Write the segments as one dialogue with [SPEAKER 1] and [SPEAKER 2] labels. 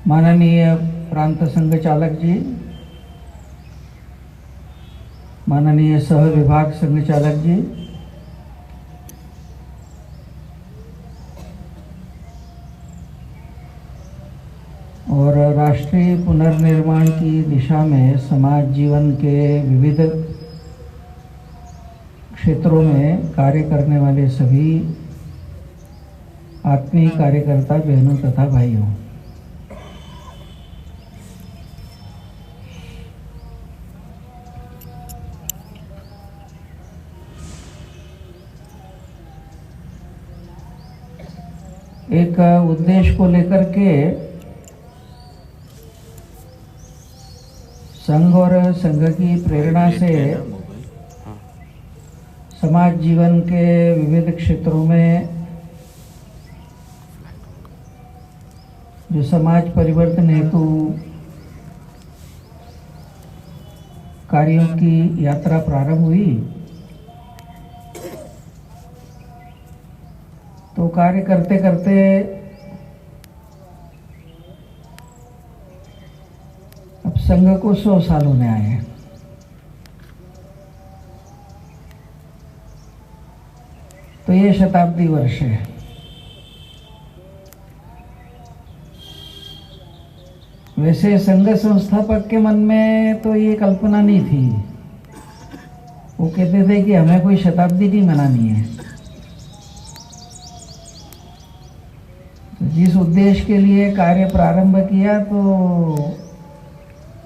[SPEAKER 1] माननीय प्रांत संघ चालक जी, माननीय सह विभाग संघ चालक जी, और राष्ट्रीय पुनर्निर्माण की दिशा में समाज जीवन के विविध क्षेत्रों में कार्य करने वाले सभी आत्मीय कार्यकर्ता बहनों तथा भाइयों, एक उद्देश्य को लेकर के संघ और संघ की प्रेरणा से समाज जीवन के विविध क्षेत्रों में जो समाज परिवर्तन हेतु कार्यों की यात्रा प्रारंभ हुई, तो कार्य करते करते अब संघ को 100 साल होने आए हैं। तो ये शताब्दी वर्ष है। वैसे संघ संस्थापक के मन में तो ये कल्पना नहीं थी। वो कहते थे कि हमें कोई शताब्दी नहीं मनानी है। तो जिस उद्देश्य के लिए कार्य प्रारंभ किया, तो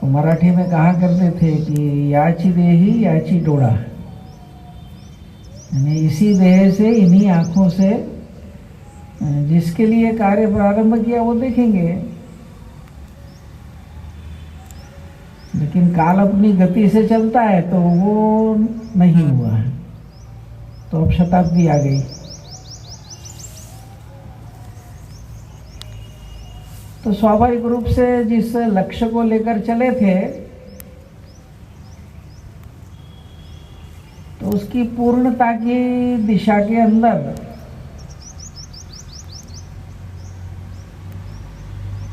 [SPEAKER 1] मराठी में कहा करते थे कि याची देही याची डोळा, यानी इसी देह से, इन्हीं आँखों से जिसके लिए कार्य प्रारंभ किया वो देखेंगे। लेकिन काल अपनी गति से चलता है तो वो नहीं हुआ है। तो अब शताब्दी आ गई। तो स्वाभाविक रूप से जिस लक्ष्य को लेकर चले थे, तो उसकी पूर्णता की दिशा के अंदर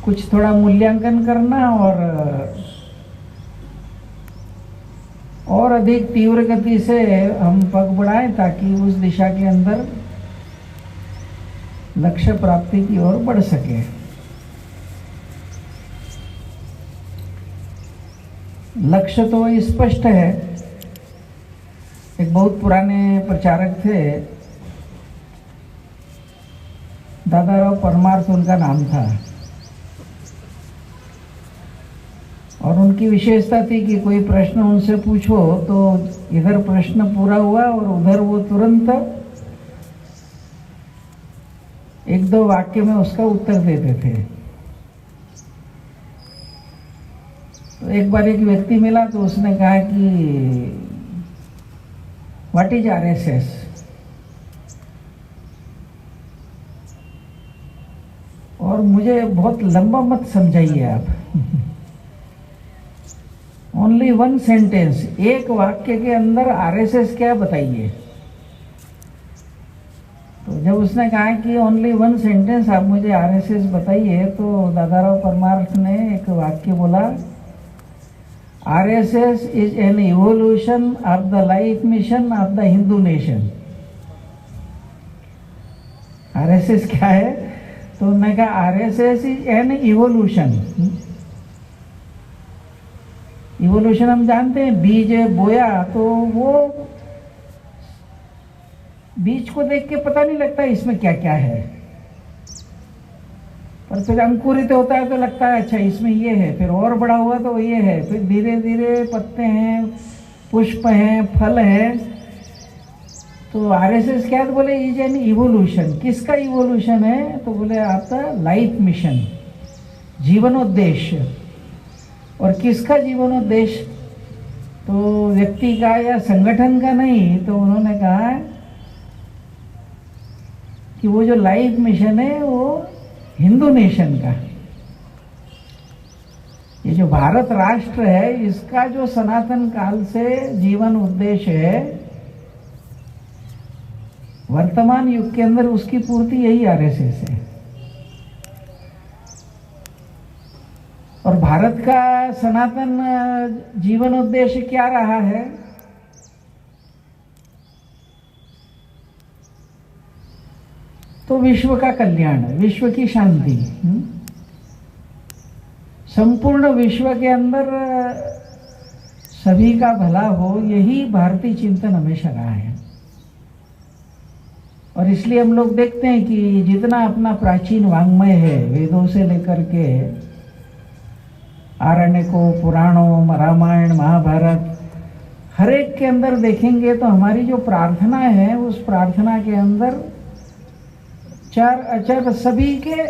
[SPEAKER 1] कुछ थोड़ा मूल्यांकन करना और अधिक तीव्र गति से हम पग बढ़ाएं, ताकि उस दिशा के अंदर लक्ष्य प्राप्ति की ओर बढ़ सके। लक्ष्य तो स्पष्ट है। एक बहुत पुराने प्रचारक थे, दादाराव परमार्थ उनका नाम था, और उनकी विशेषता थी कि कोई प्रश्न उनसे पूछो तो इधर प्रश्न पूरा हुआ और उधर वो तुरंत 1-2 वाक्य में उसका उत्तर देते थे। तो एक बार एक व्यक्ति मिला, तो उसने कहा कि व्हाट इज आरएसएस? और मुझे बहुत लंबा मत समझाइए आप, ओनली 1 सेंटेंस, एक वाक्य के अंदर आरएसएस क्या बताइए। तो जब उसने कहा कि ओनली 1 सेंटेंस आप मुझे आरएसएस बताइए, तो दादाराव परमार्थ ने एक वाक्य बोला, RSS is an evolution of the life mission of the Hindu nation. RSS क्या है? तो उन्होंने कहा RSS is an evolution. Evolution हम जानते हैं, बीज बोया तो वो बीज को देख के पता नहीं लगता इसमें क्या क्या है, और फिर अंकुरित होता है तो लगता है अच्छा इसमें ये है, फिर और बड़ा हुआ तो ये है, फिर धीरे धीरे पत्ते हैं, पुष्प हैं, फल है। तो आरएसएस क्या? तो बोले इज एन इवोल्यूशन। किसका इवोल्यूशन है? तो बोले आपका लाइफ मिशन, जीवनोद्देश्य। और किसका जीवनोद्देश्य? तो व्यक्ति का या संगठन का नहीं। तो उन्होंने कहा कि वो जो लाइफ मिशन है वो हिंदू नेशन का, ये जो भारत राष्ट्र है, इसका जो सनातन काल से जीवन उद्देश्य है, वर्तमान युग के अंदर उसकी पूर्ति यही आरएसएस है। और भारत का सनातन जीवन उद्देश्य क्या रहा है? तो विश्व का कल्याण, विश्व की शांति। संपूर्ण विश्व के अंदर सभी का भला हो, यही भारतीय चिंतन हमेशा रहा है। और इसलिए हम लोग देखते हैं कि जितना अपना प्राचीन वाङ्मय है, वेदों से लेकर के आरण्यकों, पुराणों, रामायण, महाभारत, हर एक के अंदर देखेंगे तो हमारी जो प्रार्थना है, उस प्रार्थना के अंदर चार अचर सभी के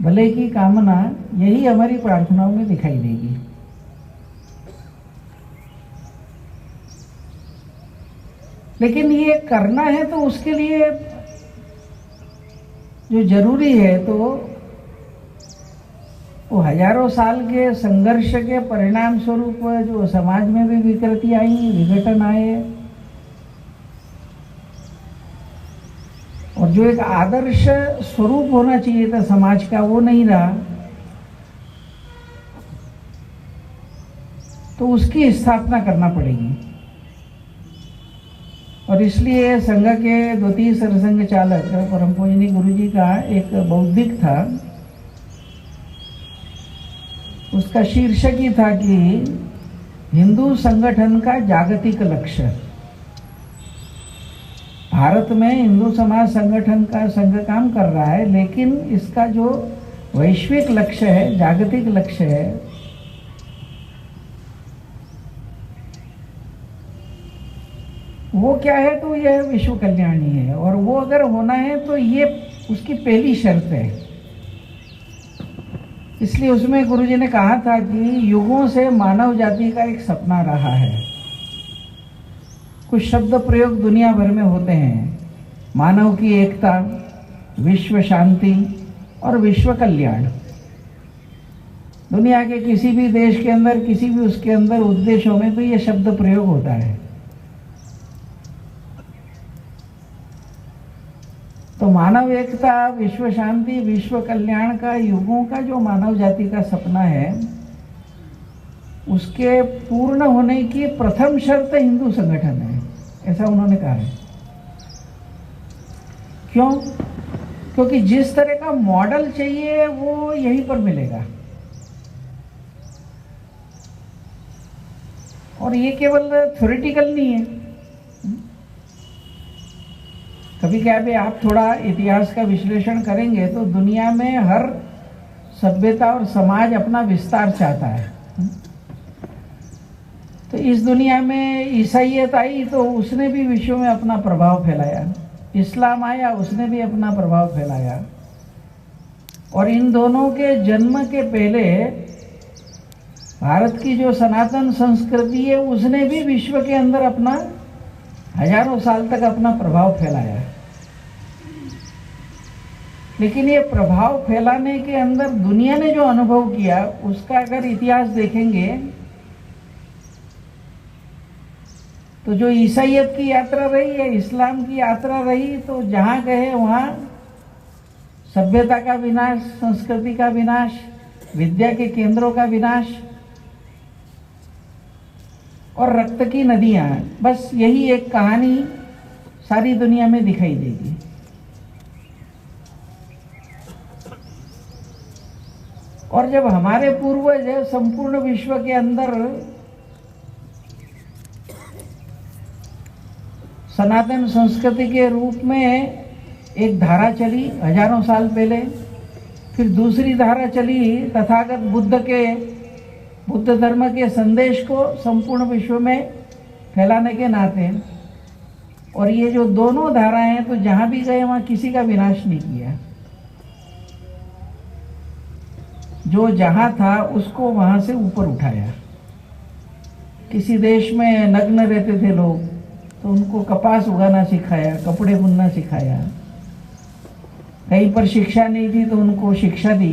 [SPEAKER 1] भले की कामना, यही हमारी प्रार्थनाओं में दिखाई देगी। लेकिन ये करना है तो उसके लिए जो जरूरी है, तो वो हजारों साल के संघर्ष के परिणाम स्वरूप जो समाज में भी विकृति आई, विघटन आए, और जो एक आदर्श स्वरूप होना चाहिए था समाज का, वो नहीं रहा, तो उसकी स्थापना करना पड़ेगी। और इसलिए संघ के द्वितीय सरसंघ चालक परम पूजनीय गुरु जी का एक बौद्धिक था, उसका शीर्षक ही था कि हिंदू संगठन का जागतिक लक्ष्य। भारत में हिंदू समाज संगठन का संघ काम कर रहा है, लेकिन इसका जो वैश्विक लक्ष्य है, जागतिक लक्ष्य है, वो क्या है? तो यह विश्व कल्याणी है। और वो अगर होना है तो ये उसकी पहली शर्त है। इसलिए उसमें गुरुजी ने कहा था कि युगों से मानव जाति का एक सपना रहा है। कुछ शब्द प्रयोग दुनिया भर में होते हैं, मानव की एकता, विश्व शांति और विश्व कल्याण। दुनिया के किसी भी देश के अंदर, किसी भी उसके अंदर उद्देश्यों में तो ये शब्द प्रयोग होता है। तो मानव एकता, विश्व शांति, विश्व कल्याण का युगों का जो मानव जाति का सपना है, उसके पूर्ण होने की प्रथम शर्त हिंदू संगठन है, ऐसा उन्होंने कहा है। क्यों? क्योंकि जिस तरह का मॉडल चाहिए वो यहीं पर मिलेगा। और ये केवल थ्योरेटिकल नहीं है। कभी क्या भी आप थोड़ा इतिहास का विश्लेषण करेंगे तो दुनिया में हर सभ्यता और समाज अपना विस्तार चाहता है। तो इस दुनिया में ईसाईयत आई तो उसने भी विश्व में अपना प्रभाव फैलाया, इस्लाम आया उसने भी अपना प्रभाव फैलाया। और इन दोनों के जन्म के पहले भारत की जो सनातन संस्कृति है, उसने भी विश्व के अंदर अपना हजारों साल तक अपना प्रभाव फैलाया। लेकिन ये प्रभाव फैलाने के अंदर दुनिया ने जो अनुभव किया, उसका अगर इतिहास देखेंगे तो जो ईसाईयत की यात्रा रही है, इस्लाम की यात्रा रही, तो जहाँ गए वहाँ सभ्यता का विनाश, संस्कृति का विनाश, विद्या के केंद्रों का विनाश और रक्त की नदियाँ। बस यही एक कहानी सारी दुनिया में दिखाई देगी। और जब हमारे पूर्वज संपूर्ण विश्व के अंदर सनातन संस्कृति के रूप में एक धारा चली हजारों साल पहले, फिर दूसरी धारा चली तथागत बुद्ध धर्म के संदेश को संपूर्ण विश्व में फैलाने के नाते। और ये जो दोनों धाराएं हैं, तो जहां भी गए वहां किसी का विनाश नहीं किया। जो जहां था उसको वहां से ऊपर उठाया। किसी देश में नग्न रहते थे लोग, तो उनको कपास उगाना सिखाया, कपड़े बुनना सिखाया। कहीं पर शिक्षा नहीं थी तो उनको शिक्षा दी,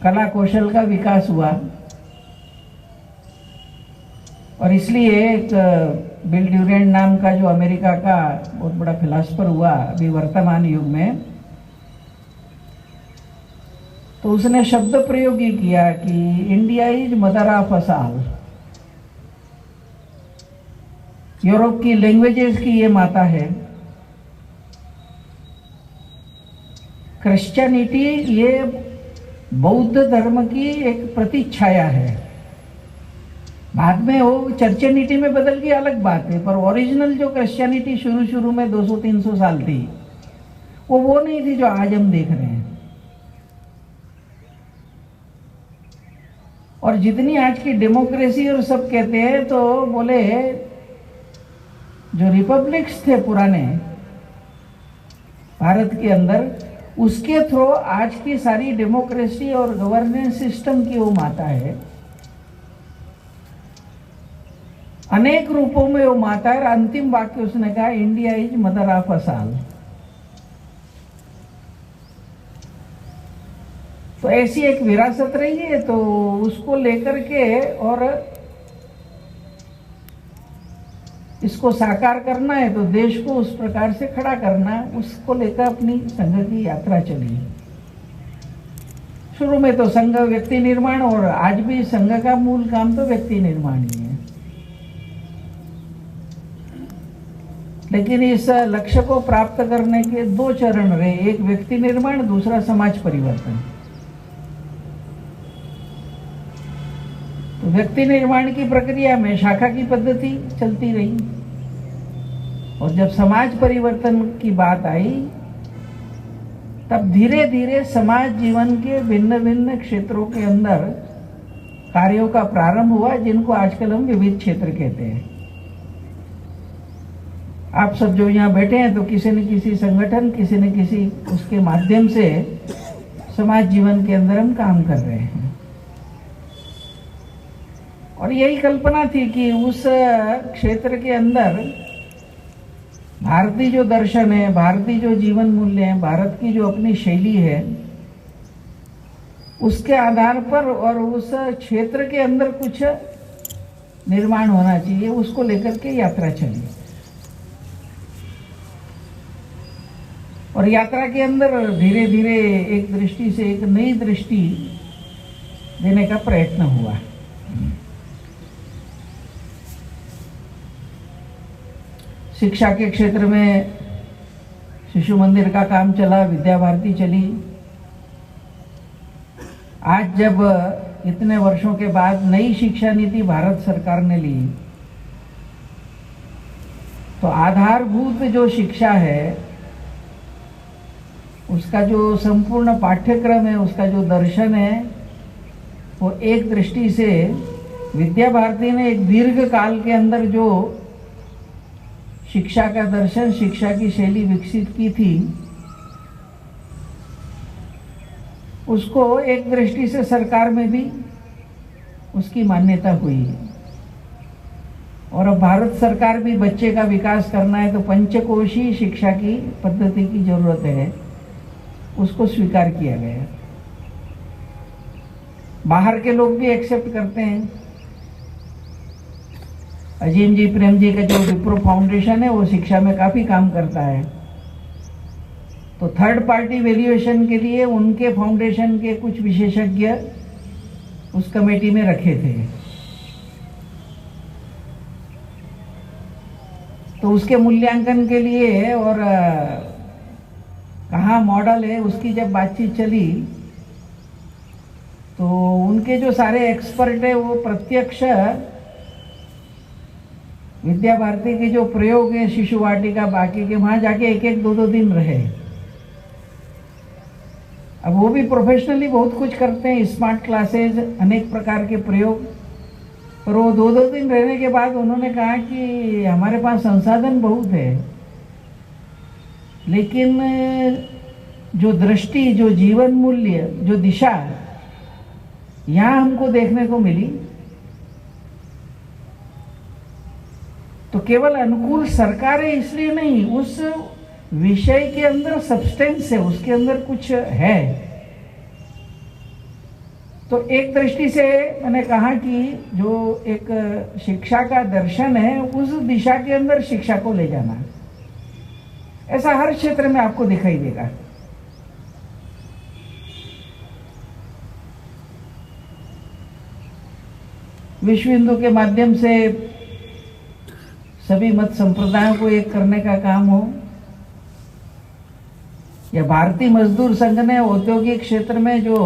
[SPEAKER 1] कला कौशल का विकास हुआ। और इसलिए एक बिल ड्यूरेंट नाम का जो अमेरिका का बहुत बड़ा फिलासफर हुआ अभी वर्तमान युग में, तो उसने शब्द प्रयोग ही किया कि India is mother of us all. Europe की लैंग्वेजेस की ये माता है। क्रिश्चियनिटी ये बौद्ध धर्म की एक प्रतिच्छाया है। बाद में वो चर्चियनिटी में बदल गई, अलग बात है, पर ओरिजिनल जो क्रिश्चियनिटी शुरू में 200-300 साल थी, वो नहीं थी जो आज हम देख रहे हैं। और जितनी आज की डेमोक्रेसी और सब कहते हैं, तो बोले जो रिपब्लिक्स थे पुराने भारत के अंदर, उसके थ्रू आज की सारी डेमोक्रेसी और गवर्नेंस सिस्टम की वो माता है। अनेक रूपों में वो माता है। अंतिम वाक्य उसने कहा, India is mother of us all. तो ऐसी एक विरासत रही है, तो उसको लेकर के और इसको साकार करना है, तो देश को उस प्रकार से खड़ा करना, उसको लेकर अपनी संघ की यात्रा चली। शुरू में तो संघ व्यक्ति निर्माण, और आज भी संघ का मूल काम तो व्यक्ति निर्माण ही है। लेकिन इस लक्ष्य को प्राप्त करने के 2 चरण रहे, एक व्यक्ति निर्माण, दूसरा समाज परिवर्तन। तो व्यक्ति निर्माण की प्रक्रिया में शाखा की पद्धति चलती रही, और जब समाज परिवर्तन की बात आई, तब धीरे धीरे समाज जीवन के भिन्न भिन्न क्षेत्रों के अंदर कार्यों का प्रारंभ हुआ, जिनको आजकल हम विविध क्षेत्र कहते हैं। आप सब जो यहाँ बैठे हैं, तो किसी न किसी संगठन, किसी न किसी उसके माध्यम से समाज जीवन के अंदर हम काम कर रहे हैं। और यही कल्पना थी कि उस क्षेत्र के अंदर भारतीय जो दर्शन है, भारतीय जो जीवन मूल्य है, भारत की जो अपनी शैली है, उसके आधार पर और उस क्षेत्र के अंदर कुछ निर्माण होना चाहिए, उसको लेकर के यात्रा चली। और यात्रा के अंदर धीरे धीरे एक दृष्टि से एक नई दृष्टि देने का प्रयत्न हुआ। शिक्षा के क्षेत्र में शिशु मंदिर का काम चला, विद्या भारती चली। आज जब इतने वर्षों के बाद नई शिक्षा नीति भारत सरकार ने ली, तो आधारभूत जो शिक्षा है, उसका जो संपूर्ण पाठ्यक्रम है, उसका जो दर्शन है, वो एक दृष्टि से विद्या भारती ने एक दीर्घ काल के अंदर जो शिक्षा का दर्शन, शिक्षा की शैली विकसित की थी, उसको एक दृष्टि से सरकार में भी उसकी मान्यता हुई। और अब भारत सरकार भी बच्चे का विकास करना है, तो पंचकोशी शिक्षा की पद्धति की जरूरत है, उसको स्वीकार किया गया। बाहर के लोग भी एक्सेप्ट करते हैं। अजीम जी, प्रेम जी का जो विप्रो फाउंडेशन है, वो शिक्षा में काफी काम करता है। तो थर्ड पार्टी वैल्यूएशन के लिए उनके फाउंडेशन के कुछ विशेषज्ञ उस कमेटी में रखे थे। तो उसके मूल्यांकन के लिए और कहाँ मॉडल है, उसकी जब बातचीत चली, तो उनके जो सारे एक्सपर्ट है, वो प्रत्यक्ष विद्या भारती के जो प्रयोग है, शिशु वाटिका, बाकी के, वहां जाके 1-1, 2-2 दिन रहे। अब वो भी प्रोफेशनली बहुत कुछ करते हैं, स्मार्ट क्लासेज, अनेक प्रकार के प्रयोग। पर वो 2-2 दिन रहने के बाद उन्होंने कहा कि हमारे पास संसाधन बहुत है, लेकिन जो दृष्टि, जो जीवन मूल्य, जो दिशा यहाँ हमको देखने को मिली, तो केवल अनुकूल सरकार है इसलिए नहीं, उस विषय के अंदर सब्सटेंस है, उसके अंदर कुछ है। तो एक दृष्टि से मैंने कहा कि जो एक शिक्षा का दर्शन है, उस दिशा के अंदर शिक्षा को ले जाना, ऐसा हर क्षेत्र में आपको दिखाई देगा। विश्व हिंदू के माध्यम से सभी मत संप्रदायों को एक करने का काम हो, या भारतीय मजदूर संघ ने औद्योगिक क्षेत्र में जो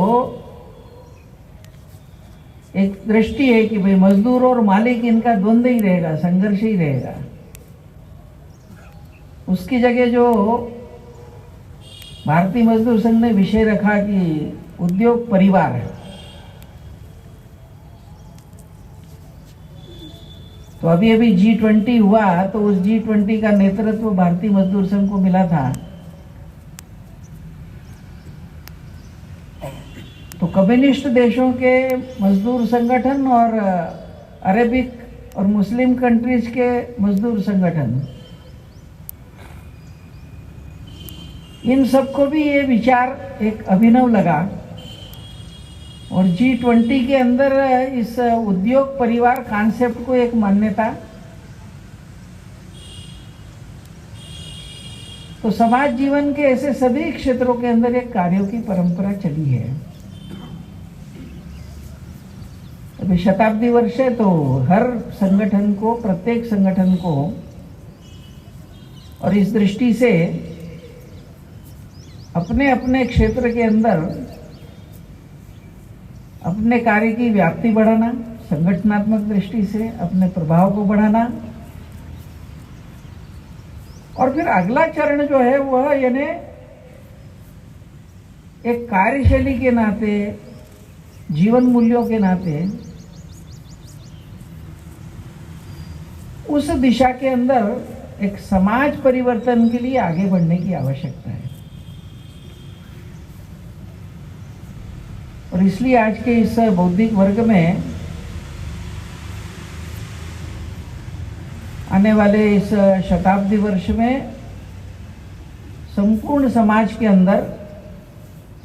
[SPEAKER 1] एक दृष्टि है कि भाई मजदूर और मालिक इनका द्वंद्व ही रहेगा, संघर्ष ही रहेगा, उसकी जगह जो भारतीय मजदूर संघ ने विषय रखा कि उद्योग परिवार है। तो अभी अभी G20 हुआ तो उस G20 का नेतृत्व भारतीय मजदूर संघ को मिला था। तो कम्युनिस्ट देशों के मजदूर संगठन और अरेबिक और मुस्लिम कंट्रीज के मजदूर संगठन, इन सबको भी ये विचार एक अभिनव लगा और G20 के अंदर इस उद्योग परिवार कॉन्सेप्ट को एक मान्यता। तो समाज जीवन के ऐसे सभी क्षेत्रों के अंदर एक कार्यों की परंपरा चली है। अभी शताब्दी वर्ष है तो हर संगठन को, प्रत्येक संगठन को, और इस दृष्टि से अपने अपने क्षेत्र के अंदर अपने कार्य की व्याप्ति बढ़ाना, संगठनात्मक दृष्टि से अपने प्रभाव को बढ़ाना, और फिर अगला चरण जो है वह यानी एक कार्यशैली के नाते, जीवन मूल्यों के नाते उस दिशा के अंदर एक समाज परिवर्तन के लिए आगे बढ़ने की आवश्यकता है। और इसलिए आज के इस बौद्धिक वर्ग में आने वाले इस शताब्दी वर्ष में संपूर्ण समाज के अंदर,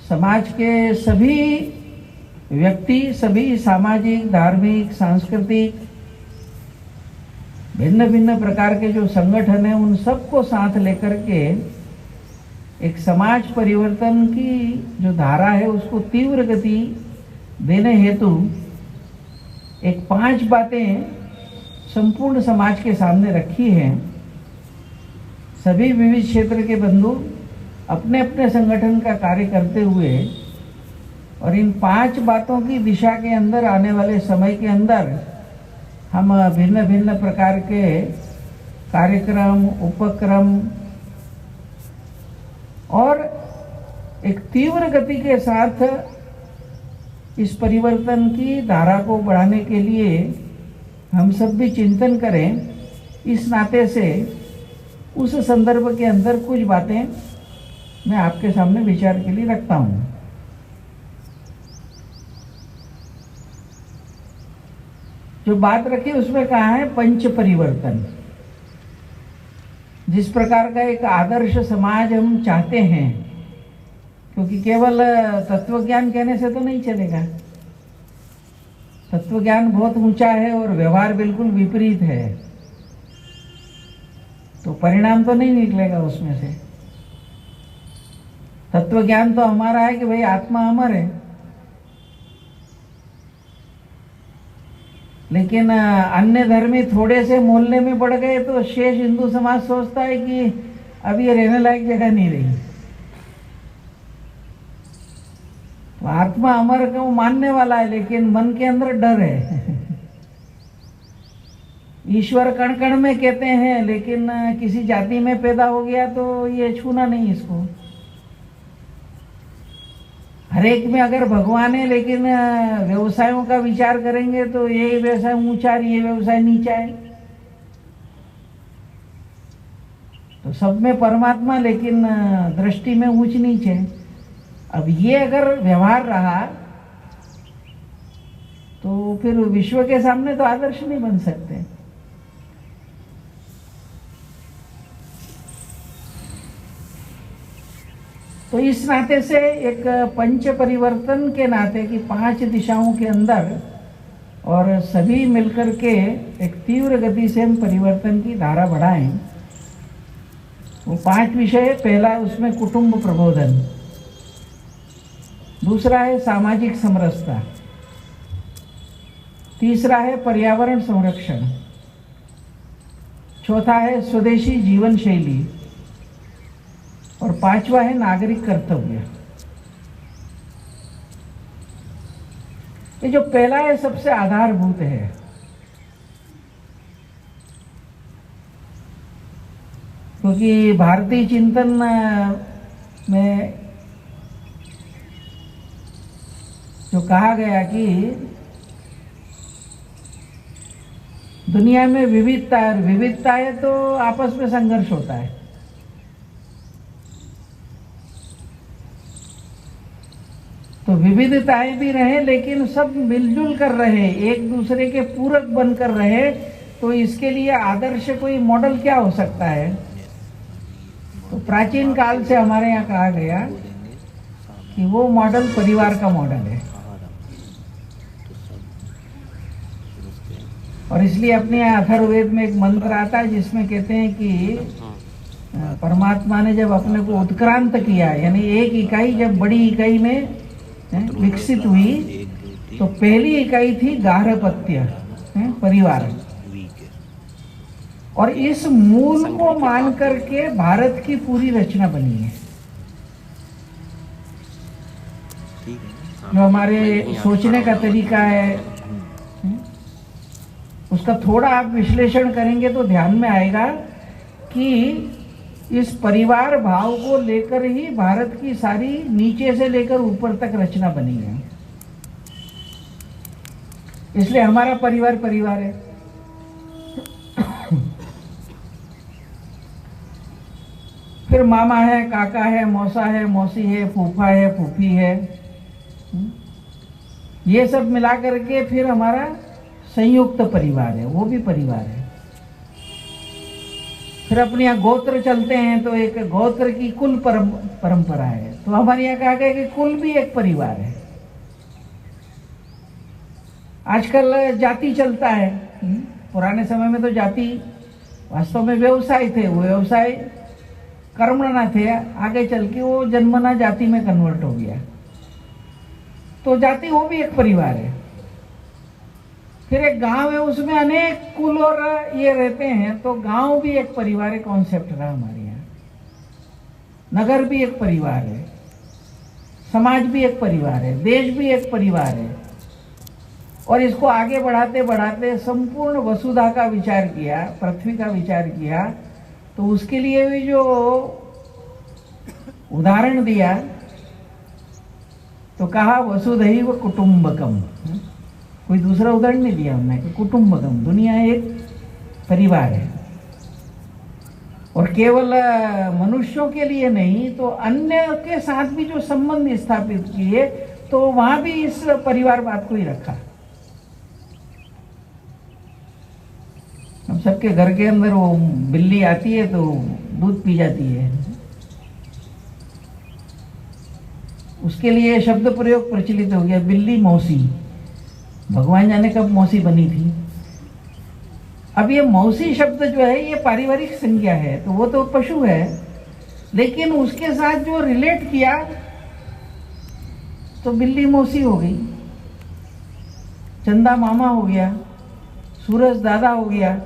[SPEAKER 1] समाज के सभी व्यक्ति, सभी सामाजिक, धार्मिक, सांस्कृतिक, भिन्न भिन्न प्रकार के जो संगठन हैं, उन सबको साथ लेकर के एक समाज परिवर्तन की जो धारा है उसको तीव्र गति देने हेतु एक 5 बातें संपूर्ण समाज के सामने रखी हैं। सभी विविध क्षेत्र के बंधु अपने अपने संगठन का कार्य करते हुए और इन 5 बातों की दिशा के अंदर आने वाले समय के अंदर हम भिन्न भिन्न प्रकार के कार्यक्रम, उपक्रम और एक तीव्र गति के साथ इस परिवर्तन की धारा को बढ़ाने के लिए हम सब भी चिंतन करें। इस नाते से उस संदर्भ के अंदर कुछ बातें मैं आपके सामने विचार के लिए रखता हूं। जो बात रखी उसमें कहा है पंच परिवर्तन। जिस प्रकार का एक आदर्श समाज हम चाहते हैं, क्योंकि केवल तत्वज्ञान कहने से तो नहीं चलेगा। तत्वज्ञान बहुत ऊंचा है और व्यवहार बिल्कुल विपरीत है, तो परिणाम तो नहीं निकलेगा उसमें से। तत्वज्ञान तो हमारा है कि भाई आत्मा अमर है, लेकिन अन्य धर्मी थोड़े से मोहल्ले में बढ़ गए तो शेष हिंदू समाज सोचता है कि अब ये रहने लायक जगह नहीं रही। तो आत्मा अमर को मानने वाला है, लेकिन मन के अंदर डर है। ईश्वर कण कण में कहते हैं, लेकिन किसी जाति में पैदा हो गया तो ये छूना नहीं इसको। हर एक में अगर भगवान है, लेकिन व्यवसायों का विचार करेंगे तो ये व्यवसाय ऊंचा है, ये व्यवसाय नीचा है। तो सब में परमात्मा, लेकिन दृष्टि में ऊंच नीच है। अब ये अगर व्यवहार रहा तो फिर विश्व के सामने तो आदर्श नहीं बन सकते। तो इस नाते से एक पंच परिवर्तन के नाते की 5 दिशाओं के अंदर और सभी मिलकर के एक तीव्र गति से हम परिवर्तन की धारा बढ़ाएं। वो 5 विषय, पहला उसमें कुटुंब प्रबोधन, दूसरा है सामाजिक समरसता, तीसरा है पर्यावरण संरक्षण, चौथा है स्वदेशी जीवन शैली, और पांचवा है नागरिक कर्तव्य। ये जो पहला है सबसे आधारभूत है। क्योंकि भारतीय चिंतन में जो कहा गया कि दुनिया में विविधता है, और विविधता है तो आपस में संघर्ष होता है। तो विविधताएं भी रहे लेकिन सब मिलजुल कर रहे, एक दूसरे के पूरक बनकर रहे, तो इसके लिए आदर्श कोई मॉडल क्या हो सकता है? तो प्राचीन काल से हमारे यहाँ कहा गया कि वो मॉडल परिवार का मॉडल है। और इसलिए अपने यहाँ अथर्ववेद में एक मंत्र आता है जिसमें कहते हैं कि परमात्मा ने जब अपने को उत्क्रांत किया, यानी एक इकाई जब बड़ी इकाई में विकसित हुई, तो पहली इकाई थी गार्हपत्य, परिवार। और इस मूल को मान करके भारत की पूरी रचना बनी है। जो हमारे सोचने का तरीका है, उसका थोड़ा आप विश्लेषण करेंगे तो ध्यान में आएगा कि इस परिवार भाव को लेकर ही भारत की सारी नीचे से लेकर ऊपर तक रचना बनी है। इसलिए हमारा परिवार परिवार है। फिर मामा है, काका है, मौसा है, मौसी है, फूफा है, फूफी है, ये सब मिला करके फिर हमारा संयुक्त परिवार है, वो भी परिवार है। फिर अपने यहाँ गोत्र चलते हैं तो एक गोत्र की कुल परंपरा है। तो हमारे यहाँ कहा गया कि कुल भी एक परिवार है। आजकल जाति चलता है। पुराने समय में तो जाति वास्तव में व्यवसाय थे, वो व्यवसाय कर्मणा थे, आगे चल के वो जन्मना जाति में कन्वर्ट हो गया। तो जाति वो भी एक परिवार है। फिर एक गांव है, उसमें अनेक कुल और ये रहते हैं, तो गांव भी एक परिवार कॉन्सेप्ट रहा हमारे यहाँ। नगर भी एक परिवार है, समाज भी एक परिवार है, देश भी एक परिवार है। और इसको आगे बढ़ाते बढ़ाते संपूर्ण वसुधा का विचार किया, पृथ्वी का विचार किया, तो उसके लिए भी जो उदाहरण दिया तो कहा वसुधैव कुटुंबकम। कोई दूसरा उदाहरण नहीं दिया हमने कि कुटुंबकम, दुनिया एक परिवार है। और केवल मनुष्यों के लिए नहीं, तो अन्य के साथ भी जो संबंध स्थापित किए, तो वहां भी इस परिवारवाद को ही रखा। हम सबके घर के अंदर वो बिल्ली आती है तो दूध पी जाती है, उसके लिए शब्द प्रयोग प्रचलित हो गया, बिल्ली मौसी। भगवान जाने कब मौसी बनी थी। अब ये मौसी शब्द जो है ये पारिवारिक संज्ञा है, तो वो तो पशु है, लेकिन उसके साथ जो रिलेट किया तो बिल्ली मौसी हो गई, चंदा मामा हो गया, सूरज दादा हो गया,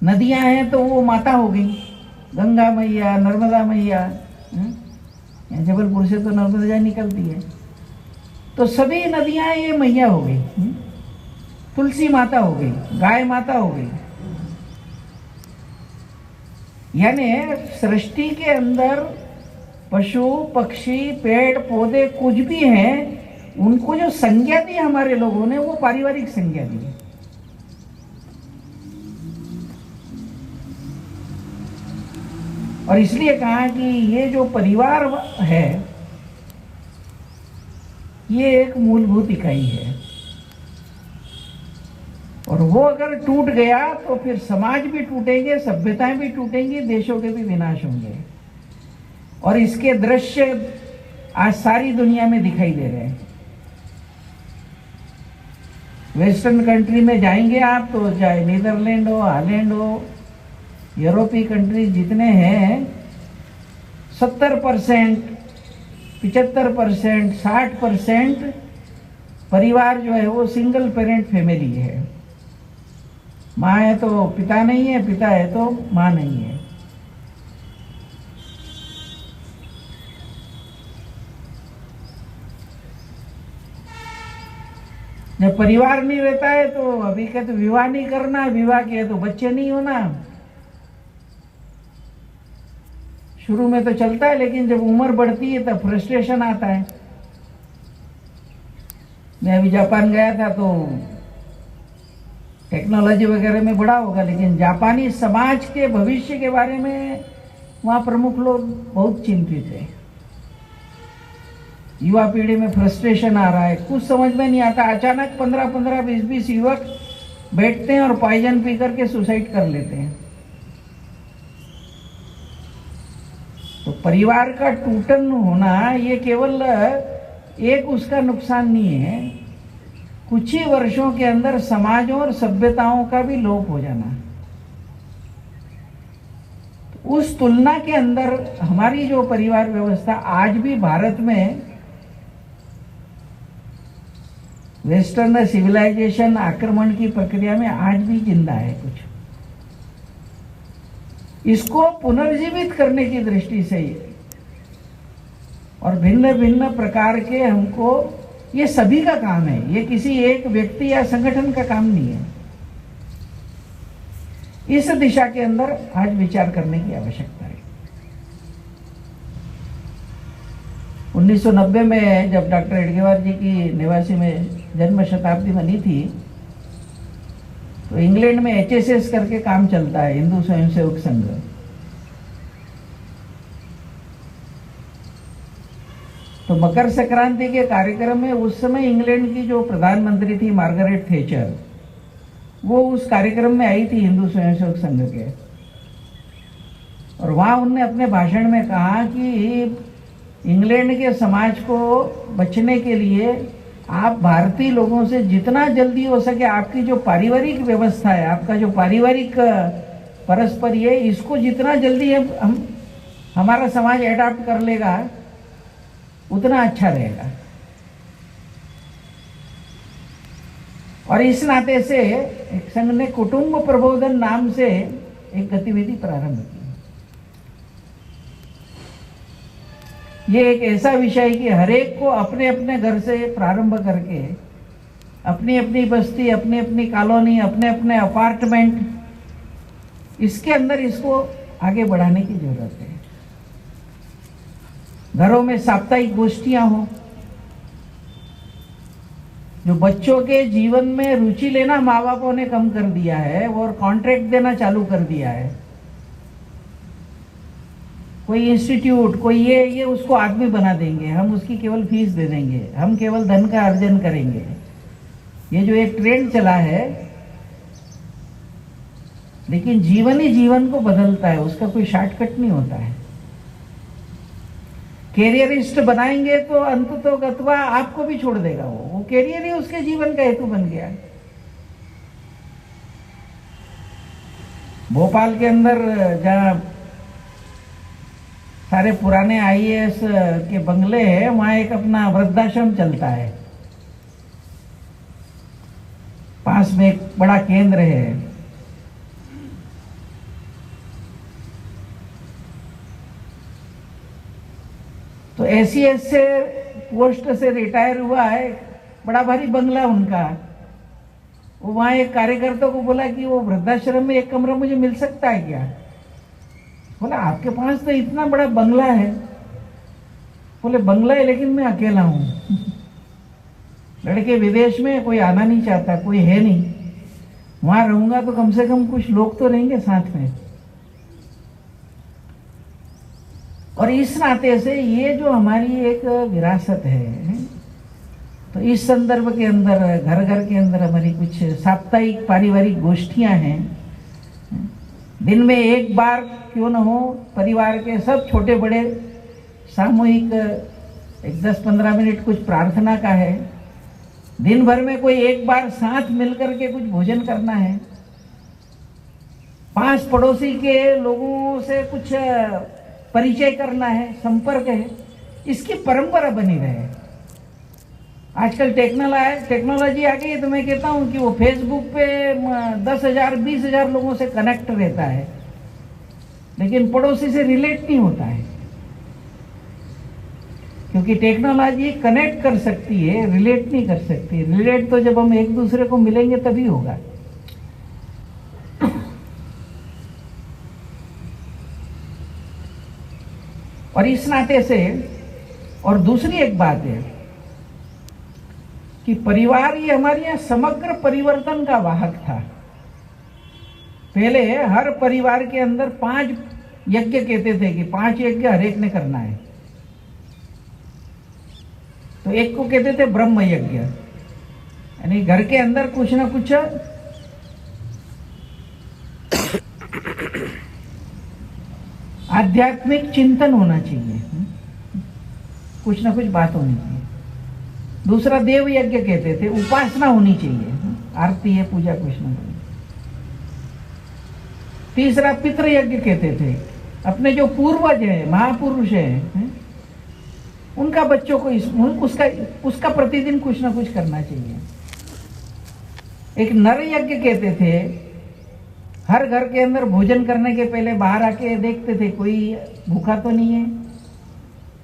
[SPEAKER 1] नदियां हैं तो वो माता हो गई, गंगा मैया, नर्मदा मैया। जबलपुर से तो नर्मदा निकलती है, तो सभी नदियां ये मैया हो गई। तुलसी माता हो गई, गाय माता हो गई। यानी सृष्टि के अंदर पशु पक्षी पेड़ पौधे कुछ भी हैं, उनको जो संज्ञा दी हमारे लोगों ने, वो पारिवारिक संज्ञा दी। और इसलिए कहा कि ये जो परिवार है ये एक मूलभूत इकाई है, और वो अगर टूट गया तो फिर समाज भी टूटेंगे, सभ्यताएं भी टूटेंगी, देशों के भी विनाश होंगे। और इसके दृश्य आज सारी दुनिया में दिखाई दे रहे हैं। वेस्टर्न कंट्री में जाएंगे आप तो, चाहे नीदरलैंड हो, हॉलैंड हो, यूरोपीय कंट्रीज जितने हैं, 70%, 75%, 60% परिवार जो है वो सिंगल पेरेंट फैमिली है। माँ है तो पिता नहीं है, पिता है तो माँ नहीं है। जब परिवार नहीं रहता है तो अभी कहते विवाह नहीं करना, विवाह किया तो बच्चे नहीं होना। शुरू में तो चलता है, लेकिन जब उम्र बढ़ती है तब फ्रस्ट्रेशन आता है। मैं अभी जापान गया था तो टेक्नोलॉजी वगैरह में बड़ा होगा, लेकिन जापानी समाज के भविष्य के बारे में वहाँ प्रमुख लोग बहुत चिंतित है। युवा पीढ़ी में फ्रस्ट्रेशन आ रहा है, कुछ समझ में नहीं आता। अचानक 15-15, 20-20 युवक बैठते हैं और पॉइजन पी करके सुसाइड कर लेते हैं। तो परिवार का टूटन होना ये केवल एक उसका नुकसान नहीं है, कुछ ही वर्षों के अंदर समाजों और सभ्यताओं का भी लोप हो जाना। तो उस तुलना के अंदर हमारी जो परिवार व्यवस्था आज भी भारत में वेस्टर्न सिविलाइजेशन आक्रमण की प्रक्रिया में आज भी जिंदा है। कुछ इसको पुनर्जीवित करने की दृष्टि से और भिन्न भिन्न प्रकार के हमको, ये सभी का काम है, ये किसी एक व्यक्ति या संगठन का काम नहीं है। इस दिशा के अंदर आज विचार करने की आवश्यकता है। 1990 में जब डॉक्टर एडगेवार जी की 89 में जन्म शताब्दी बनी थी, तो इंग्लैंड में HSS करके काम चलता है, हिंदू स्वयंसेवक संघ। तो मकर संक्रांति के कार्यक्रम में उस समय इंग्लैंड की जो प्रधानमंत्री थी मार्गरेट थैचर, वो उस कार्यक्रम में आई थी हिंदू स्वयंसेवक संघ के। और वहां उन्होंने अपने भाषण में कहा कि इंग्लैंड के समाज को बचने के लिए आप भारतीय लोगों से जितना जल्दी हो सके आपकी जो पारिवारिक व्यवस्था है, आपका जो पारिवारिक परस्पर है, इसको जितना जल्दी हमारा समाज एडाप्ट कर लेगा उतना अच्छा रहेगा। और इस नाते से एक संघ ने कुटुंब प्रबोधन नाम से एक गतिविधि प्रारंभ की। ये एक ऐसा विषय कि हरेक को अपने अपने घर से प्रारंभ करके अपनी अपनी बस्ती, अपनी अपनी कॉलोनी, अपने अपने अपार्टमेंट, इसके अंदर इसको आगे बढ़ाने की जरूरत है। घरों में साप्ताहिक गोष्ठियां हो, जो बच्चों के जीवन में रुचि लेना माँ बापों ने कम कर दिया है और कॉन्ट्रैक्ट देना चालू कर दिया है। कोई इंस्टीट्यूट, कोई ये उसको आदमी बना देंगे, हम उसकी केवल फीस दे देंगे, हम केवल धन का अर्जन करेंगे। ये जो एक ट्रेंड चला है, लेकिन जीवन ही जीवन को बदलता है, उसका कोई शॉर्टकट नहीं होता है। कैरियरिस्ट बनाएंगे तो अंततः गत्वा आपको भी छोड़ देगा। वो कैरियर ही उसके जीवन का हेतु बन गया। भोपाल के अंदर जहाँ सारे पुराने IAS के बंगले हैं, वहां एक अपना वृद्धाश्रम चलता है, पास में एक बड़ा केंद्र है। तो ACS से पोस्ट से रिटायर हुआ है, बड़ा भारी बंगला उनका। वो वहां एक कार्यकर्ता को बोला कि वो वृद्धाश्रम में एक कमरा मुझे मिल सकता है क्या? बोला आपके पास तो इतना बड़ा बंगला है। बोले बंगला है लेकिन मैं अकेला हूं। लड़के विदेश में, कोई आना नहीं चाहता, कोई है नहीं। वहां रहूंगा तो कम से कम कुछ लोग तो रहेंगे साथ में। और इस नाते से ये जो हमारी एक विरासत है, तो इस संदर्भ के अंदर घर घर के अंदर हमारी कुछ साप्ताहिक पारिवारिक गोष्ठियां हैं। दिन में एक बार क्यों न हो, परिवार के सब छोटे बड़े सामूहिक एक 10-15 मिनट कुछ प्रार्थना का है। दिन भर में कोई एक बार साथ मिलकर के कुछ भोजन करना है। पास पड़ोसी के लोगों से कुछ परिचय करना है, संपर्क है, इसकी परंपरा बनी रहे। आजकल टेक्नोलॉजी आ गई है, तो मैं कहता हूं कि वो फेसबुक पे 10,000 20,000 लोगों से कनेक्ट रहता है, लेकिन पड़ोसी से रिलेट नहीं होता है, क्योंकि टेक्नोलॉजी कनेक्ट कर सकती है, रिलेट नहीं कर सकती। रिलेट तो जब हम एक दूसरे को मिलेंगे तभी होगा। और इस नाते से, और दूसरी एक बात है कि परिवार ये हमारे यहाँ समग्र परिवर्तन का वाहक था। पहले हर परिवार के अंदर 5 यज्ञ कहते थे कि 5 यज्ञ हर एक ने करना है। तो एक को कहते थे ब्रह्म यज्ञ, यानी घर के अंदर कुछ ना कुछ आध्यात्मिक चिंतन होना चाहिए, कुछ ना कुछ बात होनी चाहिए। दूसरा देव यज्ञ कहते थे, उपासना होनी चाहिए, आरती है, पूजा, कुछ ना कुछ। तीसरा पितृ यज्ञ कहते थे, अपने जो पूर्वज हैं, महापुरुष हैं, उनका बच्चों को उसका प्रतिदिन कुछ ना कुछ करना चाहिए। एक नर यज्ञ कहते थे, हर घर के अंदर भोजन करने के पहले बाहर आके देखते थे कोई भूखा तो नहीं है,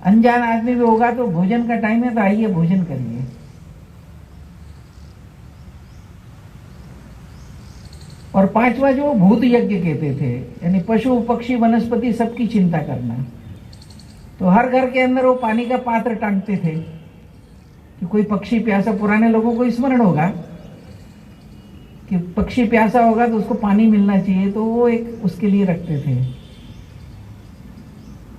[SPEAKER 1] अनजान आदमी भी होगा तो भोजन का टाइम है तो आइए भोजन करिए। और 5वां जो भूत यज्ञ कहते थे, यानी पशु पक्षी वनस्पति सबकी चिंता करना। तो हर घर के अंदर वो पानी का पात्र टांगते थे कि कोई पक्षी प्यासा, पुराने लोगों को स्मरण होगा कि पक्षी प्यासा होगा तो उसको पानी मिलना चाहिए, तो वो एक उसके लिए रखते थे।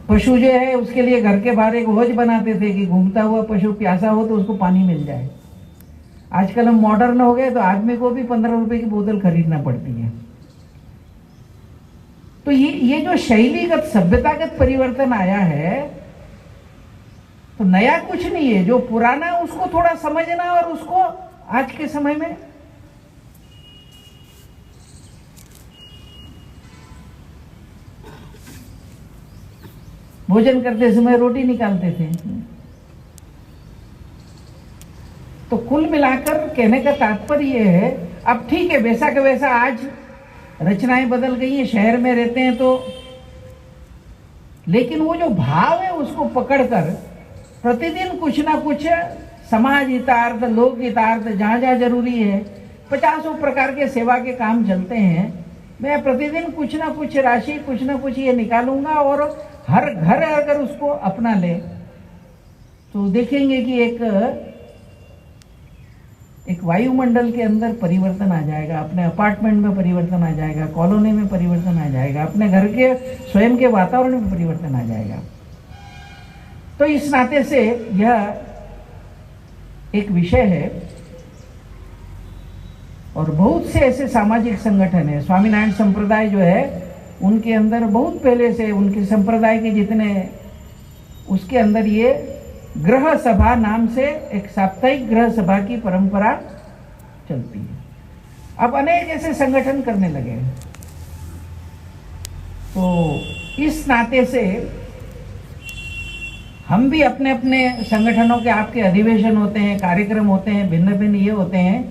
[SPEAKER 1] पशु जो है उसके लिए घर के बाहर एक हौज बनाते थे कि घूमता हुआ पशु प्यासा हो तो उसको पानी मिल जाए। आजकल हम मॉडर्न हो गए तो आदमी को भी 15 रुपए की बोतल खरीदना पड़ती है। तो ये जो शैलीगत सभ्यतागत परिवर्तन आया है, तो नया कुछ नहीं है, जो पुराना उसको थोड़ा समझना और उसको आज के समय में भोजन करते समय रोटी निकालते थे। तो कुल मिलाकर कहने का तात्पर्य है, अब ठीक है वैसा का वैसा आज रचनाएं बदल गई हैं, शहर में रहते हैं तो, लेकिन वो जो भाव है उसको पकड़कर प्रतिदिन कुछ ना कुछ समाज हितार्थ, लोक हितार्थ, जहां जहां जरूरी है 50 प्रकार के सेवा के काम चलते हैं। मैं प्रतिदिन कुछ ना कुछ राशि, कुछ ना कुछ ये निकालूंगा, और हर घर अगर उसको अपना ले तो देखेंगे कि एक वायुमंडल के अंदर परिवर्तन आ जाएगा, अपने अपार्टमेंट में परिवर्तन आ जाएगा, कॉलोनी में परिवर्तन आ जाएगा, अपने घर के स्वयं के वातावरण में परिवर्तन आ जाएगा। तो इस नाते से यह एक विषय है, और बहुत से ऐसे सामाजिक संगठन है। स्वामीनारायण संप्रदाय जो है उनके अंदर बहुत पहले से, उनके संप्रदाय के जितने, उसके अंदर ये ग्रह सभा नाम से एक साप्ताहिक ग्रह सभा की परंपरा चलती है। अब अनेक ऐसे संगठन करने लगे हैं। तो इस नाते से हम भी अपने अपने संगठनों के, आपके अधिवेशन होते हैं, कार्यक्रम होते हैं, भिन्न भिन्न ये होते हैं,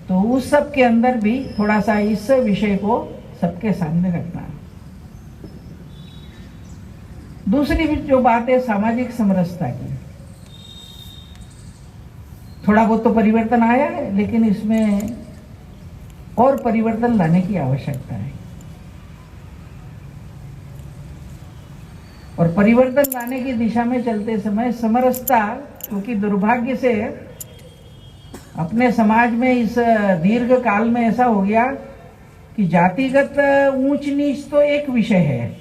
[SPEAKER 1] तो उस सब के अंदर भी थोड़ा सा इस विषय को सबके सामने रखना है। दूसरी भी जो बात है सामाजिक समरसता की, थोड़ा बहुत तो परिवर्तन आया है, लेकिन इसमें और परिवर्तन लाने की आवश्यकता है। और परिवर्तन लाने की दिशा में चलते समय समरसता, क्योंकि दुर्भाग्य से अपने समाज में इस दीर्घ काल में ऐसा हो गया कि जातिगत ऊंच नीच तो एक विषय है,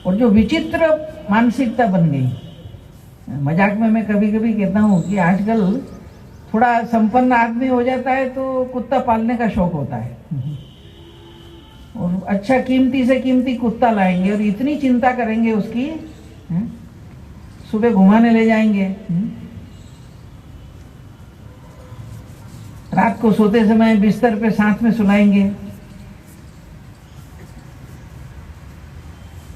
[SPEAKER 1] और जो विचित्र मानसिकता बन गई। मजाक में मैं कभी कभी कहता हूं कि आजकल थोड़ा संपन्न आदमी हो जाता है तो कुत्ता पालने का शौक होता है, और अच्छा कीमती से कीमती कुत्ता लाएंगे और इतनी चिंता करेंगे उसकी, सुबह घुमाने ले जाएंगे, रात को सोते समय बिस्तर पे साथ में सुलाएंगे।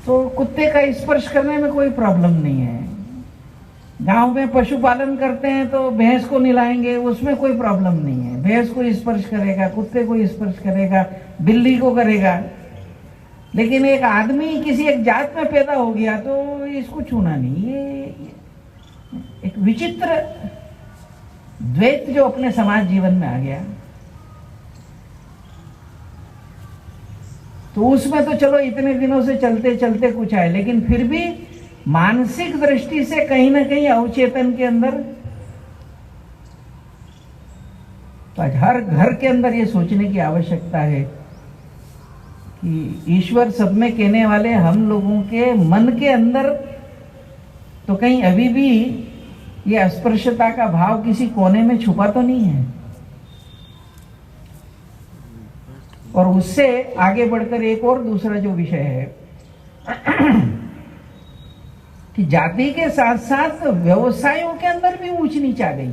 [SPEAKER 1] तो कुत्ते का स्पर्श करने में कोई प्रॉब्लम नहीं है। गांव में पशुपालन करते हैं तो भैंस को नहलाएंगे, उसमें कोई प्रॉब्लम नहीं है। भैंस को स्पर्श करेगा, कुत्ते को स्पर्श करेगा, बिल्ली को करेगा। लेकिन एक आदमी किसी एक जात में पैदा हो गया तो इसको छूना नहीं। ये एक विचित्र द्वैत जो अपने समाज जीवन में आ गया। तो उसमें तो चलो इतने दिनों से चलते चलते कुछ आए, लेकिन फिर भी मानसिक दृष्टि से कहीं ना कहीं अवचेतन के अंदर, तो आज हर घर के अंदर ये सोचने की आवश्यकता है कि ईश्वर सब में कहने वाले हम लोगों के मन के अंदर तो कहीं अभी भी ये अस्पृश्यता का भाव किसी कोने में छुपा तो नहीं है। और उससे आगे बढ़कर एक और दूसरा जो विषय है कि जाति के साथ साथ व्यवसायों के अंदर भी ऊंच नीच आ गई।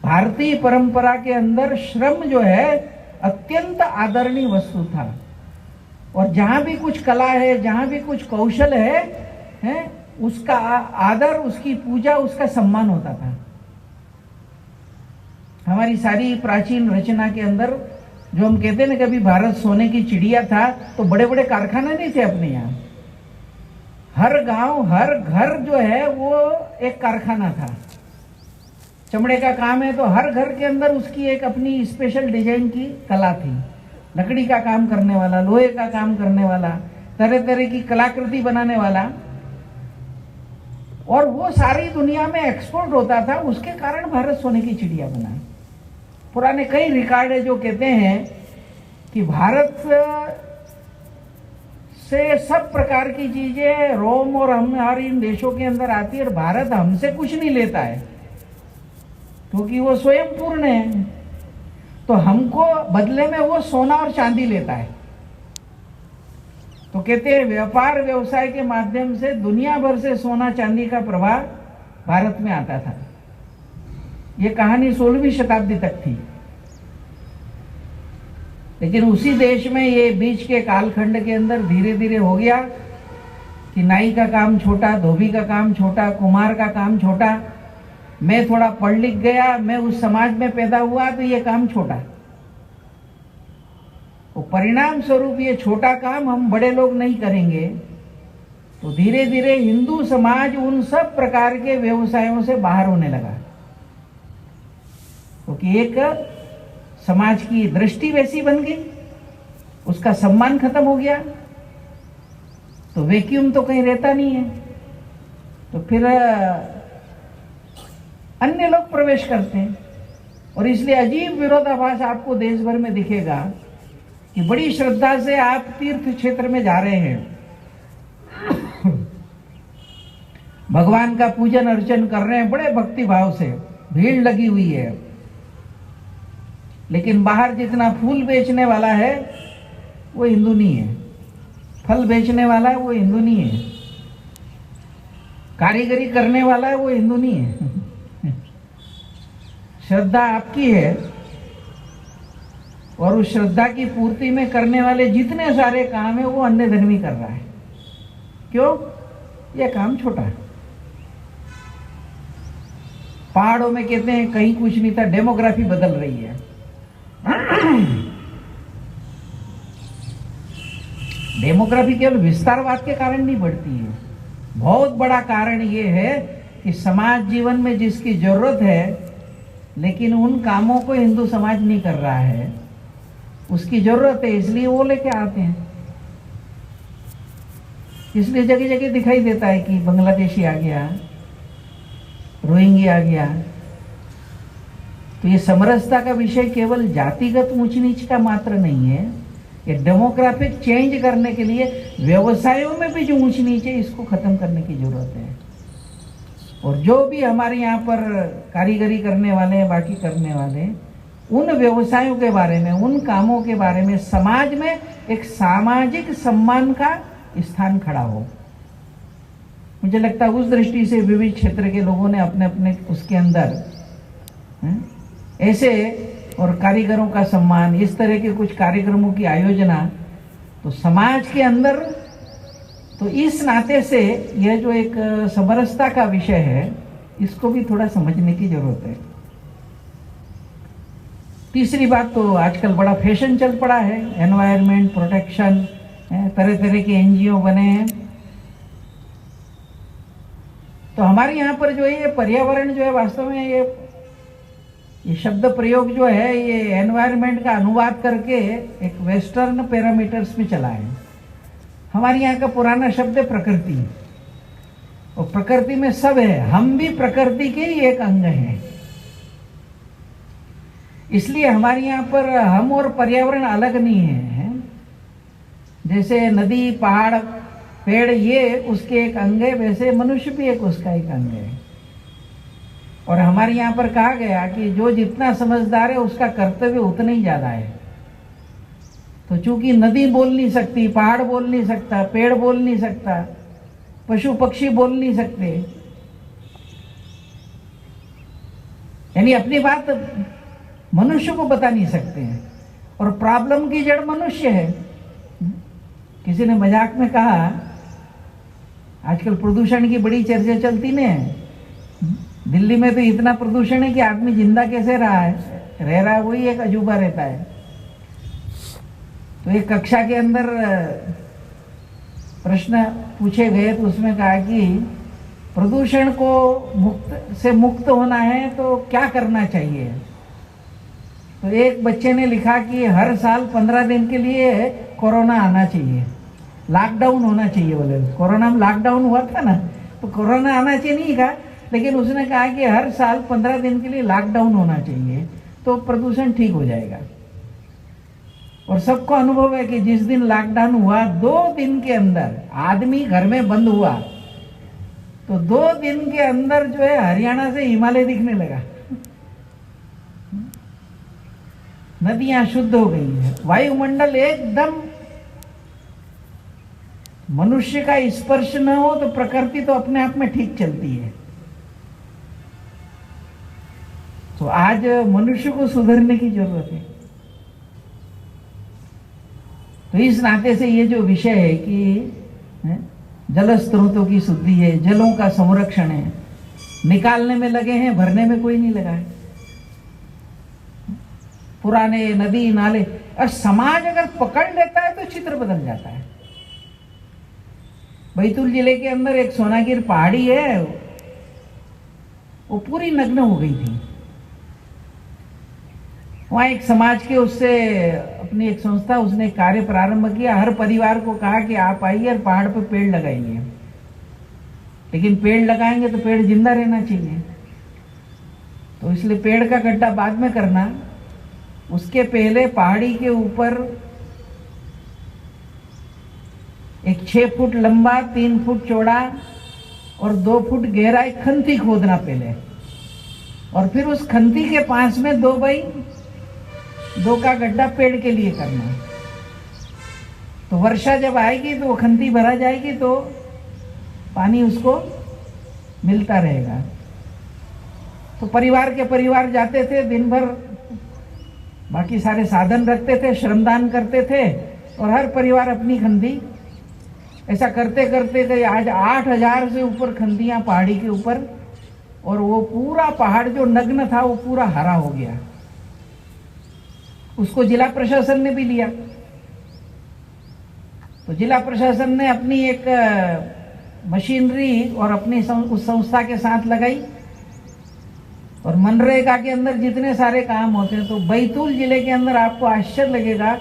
[SPEAKER 1] भारतीय परंपरा के अंदर श्रम जो है अत्यंत आदरणीय वस्तु था, और जहां भी कुछ कला है, जहां भी कुछ कौशल है उसका आदर, उसकी पूजा, उसका सम्मान होता था। हमारी सारी प्राचीन रचना के अंदर जो हम कहते हैं ना, कभी भारत सोने की चिड़िया था, तो बड़े बड़े कारखाने नहीं थे अपने यहाँ। हर गांव, हर घर जो है वो एक कारखाना था। चमड़े का काम है तो हर घर के अंदर उसकी एक अपनी स्पेशल डिजाइन की कला थी। लकड़ी का काम करने वाला, लोहे का काम करने वाला, तरह तरह की कलाकृति बनाने वाला, और वो सारी दुनिया में एक्सपोर्ट होता था। उसके कारण भारत सोने की चिड़िया बना। पुराने कई रिकॉर्ड है जो कहते हैं कि भारत से सब प्रकार की चीजें रोम और हमारे इन देशों के अंदर आती है, और भारत हमसे कुछ नहीं लेता है क्योंकि वो स्वयं पूर्ण है। तो हमको बदले में वो सोना और चांदी लेता है। तो कहते हैं व्यापार व्यवसाय के माध्यम से दुनिया भर से सोना चांदी का प्रवाह भारत में आता था। ये कहानी 16वीं शताब्दी तक थी। लेकिन उसी देश में ये बीच के कालखंड के अंदर धीरे धीरे हो गया कि नाई का काम छोटा, धोबी का काम छोटा, कुम्हार का काम छोटा। मैं थोड़ा पढ़ लिख गया, मैं उस समाज में पैदा हुआ, तो ये काम छोटा। तो परिणाम स्वरूप ये छोटा काम हम बड़े लोग नहीं करेंगे, तो धीरे धीरे हिंदू समाज उन सब प्रकार के व्यवसायों से बाहर होने लगा, क्योंकि एक समाज की दृष्टि वैसी बन गई, उसका सम्मान खत्म हो गया। तो वैक्यूम तो कहीं रहता नहीं है, तो फिर अन्य लोग प्रवेश करते हैं। और इसलिए अजीब विरोधाभास आपको देश भर में दिखेगा कि बड़ी श्रद्धा से आप तीर्थ क्षेत्र में जा रहे हैं, भगवान का पूजन अर्चन कर रहे हैं बड़े भक्ति भाव से, भीड़ लगी हुई है, लेकिन बाहर जितना फूल बेचने वाला है वो हिंदू नहीं है, फल बेचने वाला है वो हिंदू नहीं है, कारीगरी करने वाला है वो हिंदू नहीं है। श्रद्धा आपकी है, और उस श्रद्धा की पूर्ति में करने वाले जितने सारे काम है वो अन्य धर्मी कर रहा है। क्यों? यह काम छोटा है। पहाड़ों में कहते हैं कहीं कुछ नहीं था, डेमोग्राफी बदल रही है। डेमोग्राफी केवल विस्तारवाद के कारण नहीं बढ़ती है। बहुत बड़ा कारण यह है कि समाज जीवन में जिसकी जरूरत है, लेकिन उन कामों को हिंदू समाज नहीं कर रहा है, उसकी जरूरत है, इसलिए वो लेके आते हैं। इसलिए जगह जगह दिखाई देता है कि बांग्लादेशी आ गया, रोहिंग्या आ गया। तो ये समरसता का विषय केवल जातिगत ऊंच नीच का मात्र नहीं है, ये डेमोग्राफिक चेंज करने के लिए व्यवसायों में भी जो ऊंच नीच है इसको खत्म करने की जरूरत है। और जो भी हमारे यहाँ पर कारीगरी करने वाले हैं, बाकी करने वाले, उन व्यवसायों के बारे में, उन कामों के बारे में समाज में एक सामाजिक सम्मान का स्थान खड़ा हो। मुझे लगता है उस दृष्टि से विविध क्षेत्र के लोगों ने अपने अपने उसके अंदर ऐसे, और कारीगरों का सम्मान, इस तरह के कुछ कार्यक्रमों की आयोजना, तो समाज के अंदर, तो इस नाते से यह जो एक समरसता का विषय है, इसको भी थोड़ा समझने की जरूरत है। तीसरी बात, तो आजकल बड़ा फैशन चल पड़ा है, एनवायरनमेंट प्रोटेक्शन, तरह तरह के एनजीओ बने हैं। तो हमारे यहाँ पर जो है ये पर्यावरण जो है, वास्तव में ये शब्द प्रयोग जो है, ये एनवायरनमेंट का अनुवाद करके एक वेस्टर्न पैरामीटर्स में चला है। हमारे यहाँ का पुराना शब्द है प्रकृति, और प्रकृति में सब है, हम भी प्रकृति के ही एक अंग हैं। इसलिए हमारे यहाँ पर हम और पर्यावरण अलग नहीं है। जैसे नदी, पहाड़, पेड़ ये उसके एक अंग है, वैसे मनुष्य भी एक उसका एक अंग है। और हमारे यहाँ पर कहा गया कि जो जितना समझदार है उसका कर्तव्य उतना ही ज्यादा है। तो चूंकि नदी बोल नहीं सकती, पहाड़ बोल नहीं सकता, पेड़ बोल नहीं सकता, पशु पक्षी बोल नहीं सकते, यानी अपनी बात मनुष्य को बता नहीं सकते हैं, और प्रॉब्लम की जड़ मनुष्य है। किसी ने मजाक में कहा, आजकल प्रदूषण की बड़ी चर्चा चलती ने, दिल्ली में तो इतना प्रदूषण है कि आदमी जिंदा कैसे रह रहा है वही एक अजूबा रहता है। तो एक कक्षा के अंदर प्रश्न पूछे गए, तो उसमें कहा कि प्रदूषण को मुक्त होना है तो क्या करना चाहिए। तो एक बच्चे ने लिखा कि हर साल 15 दिन के लिए कोरोना आना चाहिए, लॉकडाउन होना चाहिए। बोले कोरोना में लॉकडाउन हुआ था ना, तो कोरोना आना चाहिए नहीं कहा, लेकिन उसने कहा कि हर साल 15 दिन के लिए लॉकडाउन होना चाहिए तो प्रदूषण ठीक हो जाएगा। और सबको अनुभव है कि जिस दिन लॉकडाउन हुआ, 2 दिन के अंदर आदमी घर में बंद हुआ, तो 2 दिन के अंदर जो है हरियाणा से हिमालय दिखने लगा, नदियां शुद्ध हो गई है, वायुमंडल एकदम, मनुष्य का स्पर्श न हो तो प्रकृति तो अपने आप में ठीक चलती है। तो आज मनुष्य को सुधरने की जरूरत है। तो इस नाते से ये जो विषय है कि जल स्रोतों की शुद्धि है, जलों का संरक्षण है, निकालने में लगे हैं, भरने में कोई नहीं लगा है। पुराने नदी नाले, और समाज अगर पकड़ लेता है तो चित्र बदल जाता है। बैतूल जिले के अंदर एक सोनागिर पहाड़ी है, वो पूरी नग्न हो गई थी। वहां एक समाज के उससे अपनी एक संस्था, उसने कार्य प्रारंभ किया, हर परिवार को कहा कि आप आइए और पहाड़ पे पेड़ लगाइए, लेकिन पेड़ लगाएंगे तो पेड़ जिंदा रहना चाहिए। तो इसलिए पेड़ का गड्ढा बाद में करना, उसके पहले पहाड़ी के ऊपर एक 6 फुट लंबा, 3 फुट चौड़ा और 2 फुट गहरा एक खंती खोदना पहले, और फिर उस खंती के पास में 2x2 का गड्ढा पेड़ के लिए करना। तो वर्षा जब आएगी तो वो खंती भरा जाएगी, तो पानी उसको मिलता रहेगा। तो परिवार के परिवार जाते थे, दिन भर बाकी सारे साधन रखते थे, श्रमदान करते थे, और हर परिवार अपनी खंती, ऐसा करते करते गए आज 8000 से ऊपर खंतियां पहाड़ी के ऊपर, और वो पूरा पहाड़ जो नग्न था वो पूरा हरा हो गया। उसको जिला प्रशासन ने भी लिया। तो जिला प्रशासन ने अपनी एक मशीनरी और अपनी उस संस्था के साथ लगाई, और मनरेगा के अंदर जितने सारे काम होते हैं, तो बैतूल जिले के अंदर आपको आश्चर्य लगेगा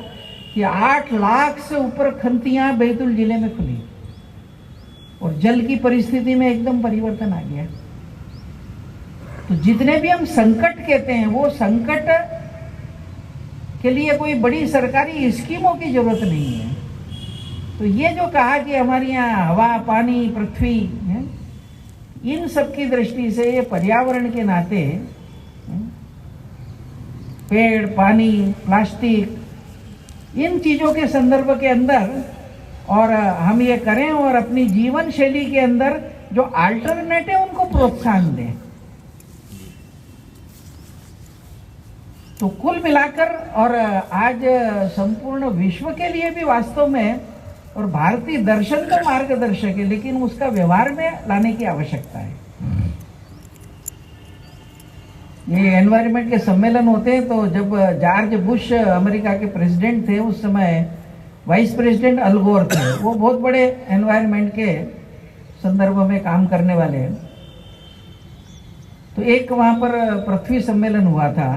[SPEAKER 1] कि 8 लाख से ऊपर खंतियां बैतूल जिले में खुली, और जल की परिस्थिति में एकदम परिवर्तन आ गया। तो जितने भी हम संकट कहते हैं, वो संकट के लिए कोई बड़ी सरकारी स्कीमों की जरूरत नहीं है। तो ये जो कहा कि हमारे यहाँ हवा, पानी, पृथ्वी है, इन सब की दृष्टि से ये पर्यावरण के नाते पेड़, पानी, प्लास्टिक, इन चीजों के संदर्भ के अंदर और हम ये करें, और अपनी जीवन शैली के अंदर जो अल्टरनेटिव उनको प्रोत्साहन दें। तो कुल मिलाकर और आज संपूर्ण विश्व के लिए भी वास्तव में, और भारतीय दर्शन तो मार्गदर्शक है, लेकिन उसका व्यवहार में लाने की आवश्यकता है। ये एनवायरनमेंट के सम्मेलन होते हैं, तो जब जॉर्ज बुश अमेरिका के प्रेसिडेंट थे, उस समय वाइस प्रेसिडेंट अल गोर थे। वो बहुत बड़े एनवायरनमेंट के संदर्भ में काम करने वाले हैं। तो एक वहां पर पृथ्वी सम्मेलन हुआ था,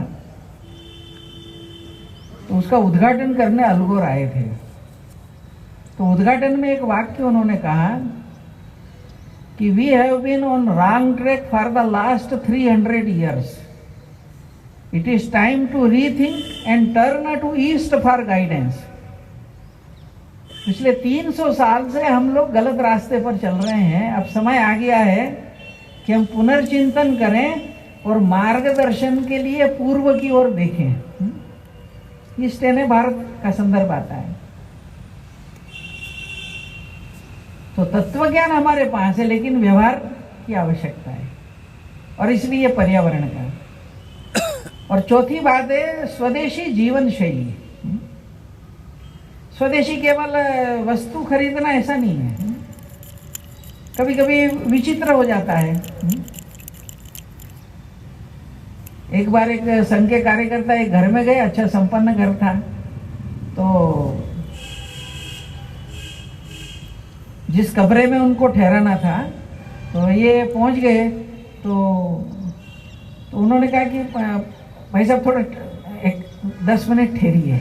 [SPEAKER 1] तो उसका उद्घाटन करने अल गोर आए थे। तो उद्घाटन में एक वाक्य उन्होंने कहा कि we have been on wrong track for the last 300 years. It is time to rethink and turn to east for guidance. पिछले 300 साल से हम लोग गलत रास्ते पर चल रहे हैं। अब समय आ गया है कि हम पुनर्चिंतन करें और मार्गदर्शन के लिए पूर्व की ओर देखें। ईस्ट यानी भारत का संदर्भ आता है। तो तत्व ज्ञान हमारे पास है, लेकिन व्यवहार की आवश्यकता है, और इसलिए पर्यावरण का। और चौथी बात है स्वदेशी जीवन शैली। स्वदेशी केवल वस्तु खरीदना ऐसा नहीं है, कभी कभी विचित्र हो जाता है। एक बार एक संघ के कार्यकर्ता एक घर में गए, अच्छा संपन्न घर था, तो जिस कमरे में उनको ठहराना था, तो ये पहुंच गए। तो उन्होंने कहा कि भाई साहब थोड़ा 10 मिनट ठहरिए।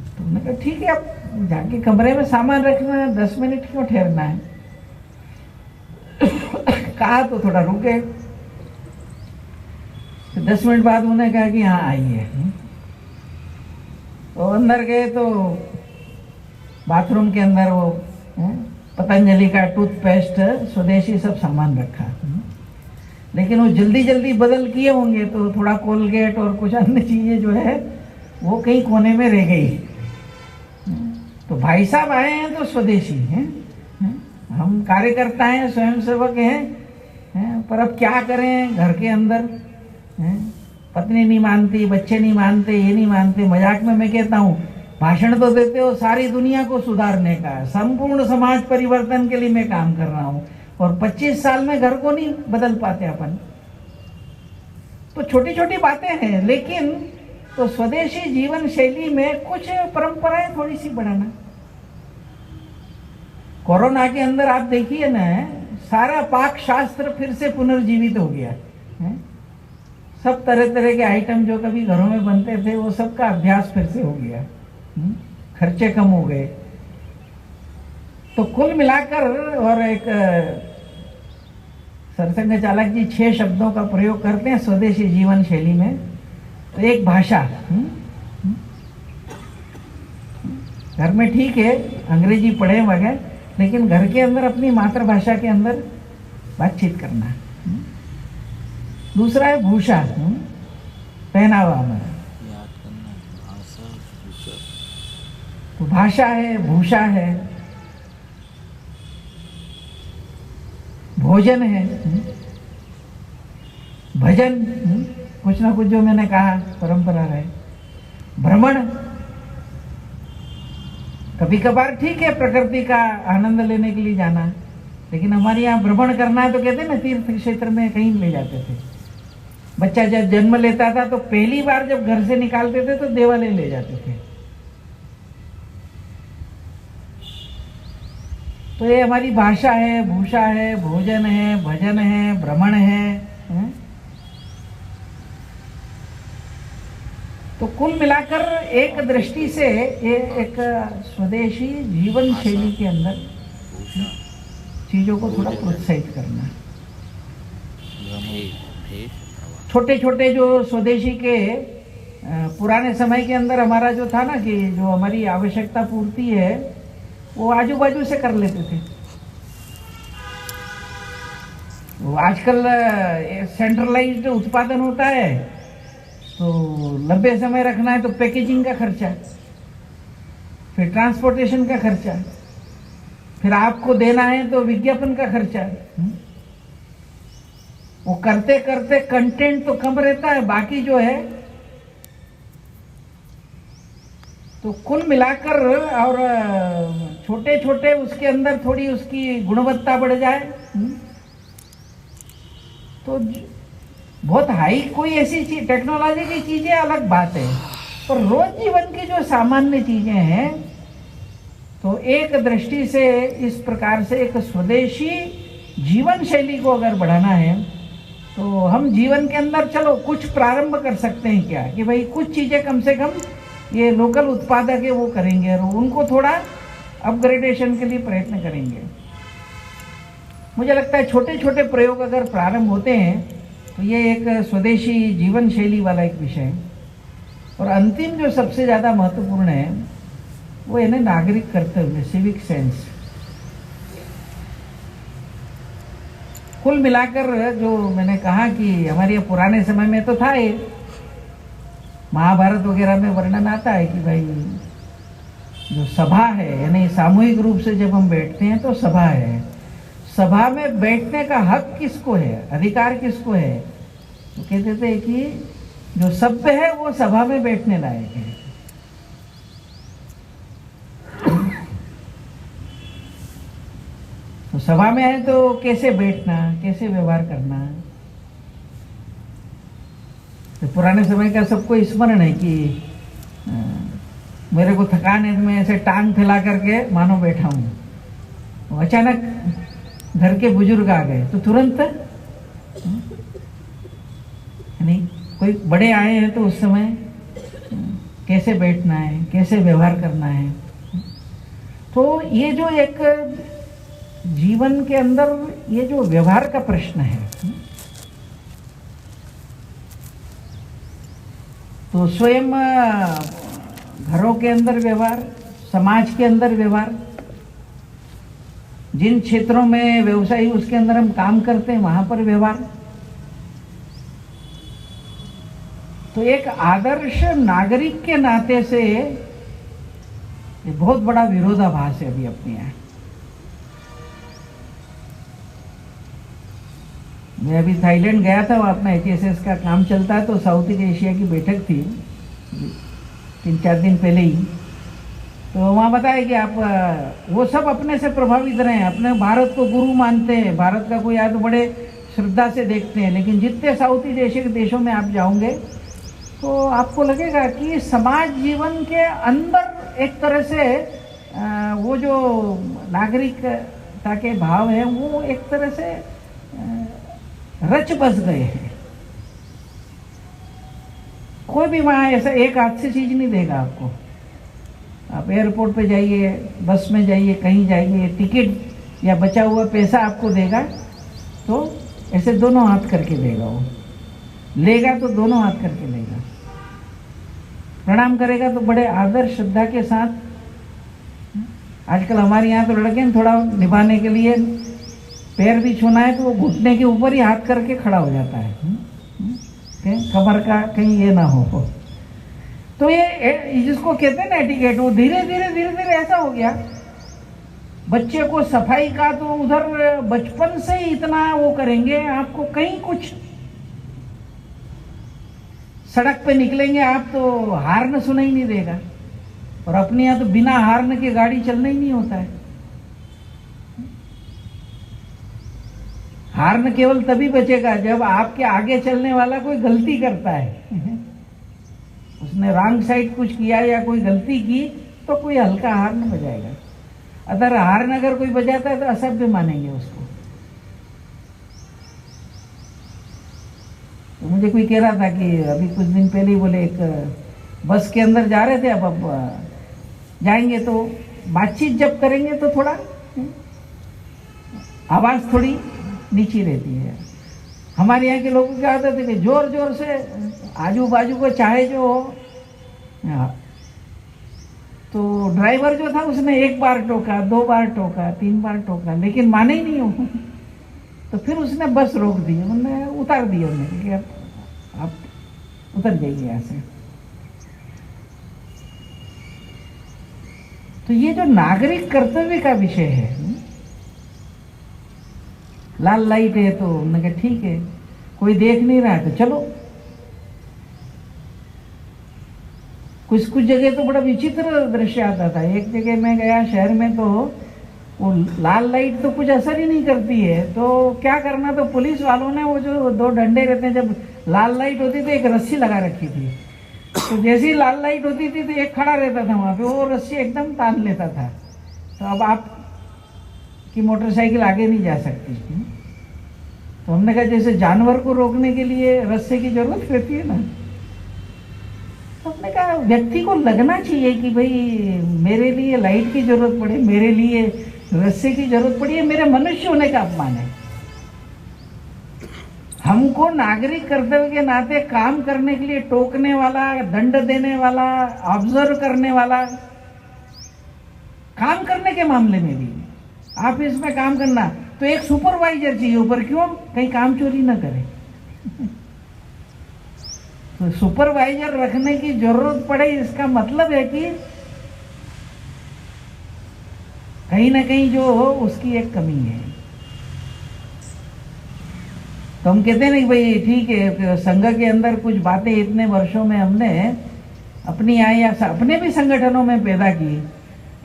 [SPEAKER 1] तो उन्होंने कहा ठीक है, आप जाके कमरे में सामान रखना है, 10 मिनट क्यों ठहरना है। कहा तो थोड़ा रुक गए। तो 10 मिनट बाद उन्होंने कहा कि हाँ आइए। तो अंदर गए तो बाथरूम के अंदर वो पतंजलि का टूथपेस्ट, स्वदेशी सब सामान रखा। लेकिन वो जल्दी जल्दी बदल किए होंगे, तो थोड़ा कोलगेट और कुछ अन्य चीजें जो है वो कहीं कोने में रह गई। तो भाई साहब आए हैं तो स्वदेशी हैं, हम कार्यकर्ता हैं, स्वयंसेवक हैं, पर अब क्या करें, घर के अंदर पत्नी नहीं मानती, बच्चे नहीं मानते, ये नहीं मानते। मजाक में मैं कहता हूँ, भाषण तो देते हो सारी दुनिया को सुधारने का, संपूर्ण समाज परिवर्तन के लिए मैं काम कर रहा हूँ, और 25 साल में घर को नहीं बदल पाते अपन। तो छोटी छोटी बातें हैं, लेकिन तो स्वदेशी जीवन शैली में कुछ परंपराएं थोड़ी सी बढ़ाना। कोरोना के अंदर आप देखिए ना, सारा पाक शास्त्र फिर से पुनर्जीवित हो गया है। सब तरह तरह के आइटम जो कभी घरों में बनते थे, वो सबका अभ्यास फिर से हो गया। खर्चे कम हो गए। तो कुल मिलाकर, और एक सरसंघ चालक जी 6 शब्दों का प्रयोग करते हैं स्वदेशी जीवन शैली में। तो एक भाषा, घर में ठीक है अंग्रेजी पढ़े वगैरह, लेकिन घर के अंदर अपनी मातृभाषा के अंदर बातचीत करना। दूसरा है भूषा, पहनावा हमारा। तो भाषा है, भूषा है, भोजन है, भजन, कुछ ना कुछ जो मैंने कहा परंपरा रहे, भ्रमण। कभी कभार ठीक है प्रकृति का आनंद लेने के लिए जाना, लेकिन हमारे यहाँ भ्रमण करना है तो कहते हैं ना, तीर्थ क्षेत्र में कहीं ले जाते थे। बच्चा जब जन्म लेता था तो पहली बार जब घर से निकालते थे तो देवालय ले जाते थे। तो ये हमारी भाषा है, भूषा है, भोजन है, भजन है, भ्रमण है। तो कुल मिलाकर एक दृष्टि से ये एक स्वदेशी जीवन शैली के अंदर चीजों को थोड़ा प्रोत्साहित करना। छोटे छोटे जो स्वदेशी के पुराने समय के अंदर हमारा जो था ना, कि जो हमारी आवश्यकता पूर्ति है वो आजू बाजू से कर लेते थे। वो आजकल सेंट्रलाइज्ड उत्पादन होता है, तो लंबे समय रखना है तो पैकेजिंग का खर्चा, फिर ट्रांसपोर्टेशन का खर्चा, फिर आपको देना है तो विज्ञापन का खर्चा। वो करते करते कंटेंट तो कम रहता है, बाकी जो है तो कुल मिलाकर और छोटे छोटे उसके अंदर थोड़ी उसकी गुणवत्ता बढ़ जाए तो बहुत हाई कोई ऐसी चीज, टेक्नोलॉजी की चीजें अलग बात है, पर रोज जीवन की जो सामान्य चीजें हैं तो एक दृष्टि से इस प्रकार से एक स्वदेशी जीवन शैली को अगर बढ़ाना है तो हम जीवन के अंदर चलो कुछ प्रारंभ कर सकते हैं क्या, कि भाई कुछ चीजें कम से कम ये लोकल उत्पादक है वो करेंगे और उनको थोड़ा अपग्रेडेशन के लिए प्रयत्न करेंगे। मुझे लगता है छोटे छोटे प्रयोग अगर प्रारंभ होते हैं तो ये एक स्वदेशी जीवन शैली वाला एक विषय है। और अंतिम जो सबसे ज़्यादा महत्वपूर्ण है वो है ना नागरिक कर्तव्य, सिविक सेंस। कुल मिलाकर जो मैंने कहा कि हमारे पुराने समय में तो था ये, महाभारत वगैरह में वर्णन आता है कि भाई जो सभा है यानी सामूहिक रूप से जब हम बैठते हैं तो सभा है, सभा में बैठने का हक किसको है, अधिकार किसको है, तो कहते थे कि जो सभ्य है वो सभा में बैठने लायक है। तो सभा में है तो कैसे बैठना, कैसे व्यवहार करना। तो पुराने समय का सबको स्मरण है कि मेरे को थकान है तो मैं ऐसे टांग फैला करके मानो बैठा हूं, अचानक घर के बुजुर्ग आ गए तो तुरंत नहीं, कोई बड़े आए हैं तो उस समय कैसे बैठना है, कैसे व्यवहार करना है। तो ये जो एक जीवन के अंदर ये जो व्यवहार का प्रश्न है, तो स्वयं घरों के अंदर व्यवहार, समाज के अंदर व्यवहार, जिन क्षेत्रों में व्यवसायी उसके अंदर हम काम करते हैं वहां पर व्यवहार, तो एक आदर्श नागरिक के नाते से ये बहुत बड़ा विरोधाभास है अभी अपने यहाँ। मैं अभी थाईलैंड गया था, वहाँ अपना HSS का काम चलता है, तो साउथ ईस्ट एशिया की बैठक थी 3-4 दिन पहले ही। तो वहाँ बताया कि आप वो सब अपने से प्रभावित रहे हैं, अपने भारत को गुरु मानते हैं, भारत का कोई आए तो बड़े श्रद्धा से देखते हैं, लेकिन जितने साउथ ईस्ट एशिया के देशों में आप जाओगे तो आपको लगेगा कि समाज जीवन के अंदर एक तरह से वो जो नागरिकता के भाव है वो एक तरह से रच बस गए हैं। कोई भी वहाँ ऐसा एक हाथ से चीज नहीं देगा आपको। आप एयरपोर्ट पे जाइए, बस में जाइए, कहीं जाइए, टिकट या बचा हुआ पैसा आपको देगा तो ऐसे दोनों हाथ करके देगा, वो लेगा तो दोनों हाथ करके लेगा, प्रणाम करेगा तो बड़े आदर श्रद्धा के साथ। आजकल हमारे यहाँ तो लड़के थोड़ा निभाने के लिए पैर भी छूना है तो वो घुटने के ऊपर ही हाथ करके खड़ा हो जाता है, कमर का कहीं ये ना हो। तो ये जिसको कहते हैं ना एटिकेट, वो धीरे धीरे ऐसा हो गया। बच्चे को सफाई का तो उधर बचपन से ही इतना वो करेंगे, आपको कहीं कुछ सड़क पे निकलेंगे आप तो हार्न सुनाई नहीं देगा, और अपने यहाँ तो बिना हार्न के गाड़ी चलना ही नहीं होता है। हार्न केवल तभी बचेगा जब आपके आगे चलने वाला कोई गलती करता है उसने रॉन्ग साइड कुछ किया या कोई गलती की तो कोई हल्का हार्न बजाएगा। अगर हार्न अगर कोई बजाता है तो असभ्य मानेंगे उसको। तो मुझे कोई कह रहा था कि अभी कुछ दिन पहले ही बोले एक बस के अंदर जा रहे थे, अब जाएंगे तो बातचीत जब करेंगे तो थोड़ा आवाज थोड़ी नीची रहती है। हमारे यहाँ के लोगों की आदत है कि जोर जोर से आजू बाजू को चाहे जो हो। तो ड्राइवर जो था उसने 1 बार टोका, 2 बार टोका, 3 बार टोका, लेकिन माने ही नहीं हो। तो फिर उसने बस रोक दी, उन्होंने उतार दिया उन्हें कि आप उतर जाइए यहाँ से। तो ये जो नागरिक कर्तव्य का विषय है, लाल लाइट है तो उन्होंने कहा ठीक है, कोई देख नहीं रहा है तो चलो। कुछ कुछ जगह तो बड़ा विचित्र दृश्य आता था। एक जगह मैं गया शहर में, तो वो लाल लाइट तो कुछ असर ही नहीं करती है, तो क्या करना, तो पुलिस वालों ने वो जो दो डंडे रहते हैं, जब लाल लाइट होती तो एक रस्सी लगा रखी थी, तो जैसे ही लाल लाइट होती थी तो एक खड़ा रहता था वहाँ पे, वो रस्सी एकदम तान लेता था। तो अब आप की मोटरसाइकिल आगे नहीं जा सकती थी। तो हमने कहा जैसे जानवर को रोकने के लिए रस्से की जरूरत रहती है ना, तो हमने कहा व्यक्ति को लगना चाहिए कि भाई मेरे लिए लाइट की जरूरत पड़े, मेरे लिए रस्से की जरूरत पड़ी है, मेरे मनुष्य होने का अपमान है। हमको नागरिक कर्तव्य के नाते काम करने के लिए टोकने वाला, दंड देने वाला, ऑब्जर्व करने वाला, काम करने के मामले में भी ऑफिस में काम करना तो एक सुपरवाइजर चाहिए ऊपर, क्यों, कहीं काम चोरी ना करे। तो सुपरवाइजर रखने की जरूरत पड़े, इसका मतलब है कि कहीं ना कहीं जो हो उसकी एक कमी है। तो हम कहते हैं ना कि भाई ठीक है, संघ के अंदर कुछ बातें इतने वर्षों में हमने अपनी या अपने भी संगठनों में पैदा की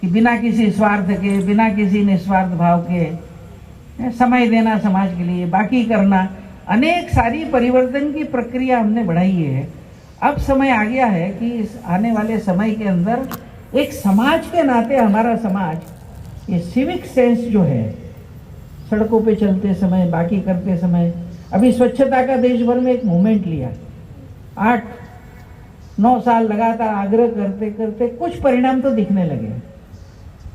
[SPEAKER 1] कि बिना किसी स्वार्थ के, बिना किसी निस्वार्थ भाव के समय देना समाज के लिए, बाकी करना, अनेक सारी परिवर्तन की प्रक्रिया हमने बढ़ाई है। अब समय आ गया है कि इस आने वाले समय के अंदर एक समाज के नाते हमारा समाज, ये सिविक सेंस जो है, सड़कों पे चलते समय, बाकी करते समय, अभी स्वच्छता का देश भर में एक मूवमेंट लिया, 8-9 साल लगातार आग्रह करते करते कुछ परिणाम तो दिखने लगे।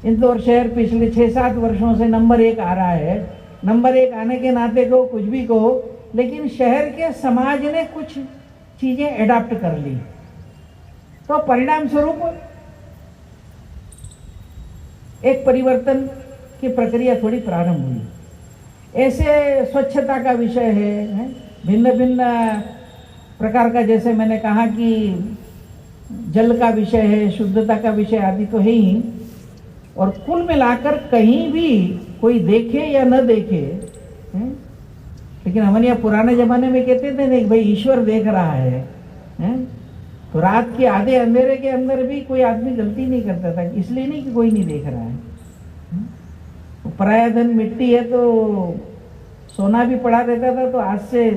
[SPEAKER 1] इंदौर शहर पिछले 6-7 वर्षों से नंबर 1 आ रहा है। नंबर 1 आने के नाते कहो, कुछ भी कहो, लेकिन शहर के समाज ने कुछ चीजें एडॉप्ट कर ली, तो परिणाम स्वरूप एक परिवर्तन की प्रक्रिया थोड़ी प्रारंभ हुई। ऐसे स्वच्छता का विषय है, भिन्न भिन्न प्रकार का, जैसे मैंने कहा कि जल का विषय है, शुद्धता का विषय आदि तो है ही। और कुल मिलाकर कहीं भी कोई देखे या न देखे, लेकिन हमारे यहाँ पुराने जमाने में कहते थे नहीं भाई ईश्वर देख रहा है, तो रात के आधे अंधेरे के अंदर भी कोई आदमी गलती नहीं करता था, इसलिए नहीं कि कोई नहीं देख रहा है। पराया धन मिट्टी है तो सोना भी पड़ा रहता था। तो आज से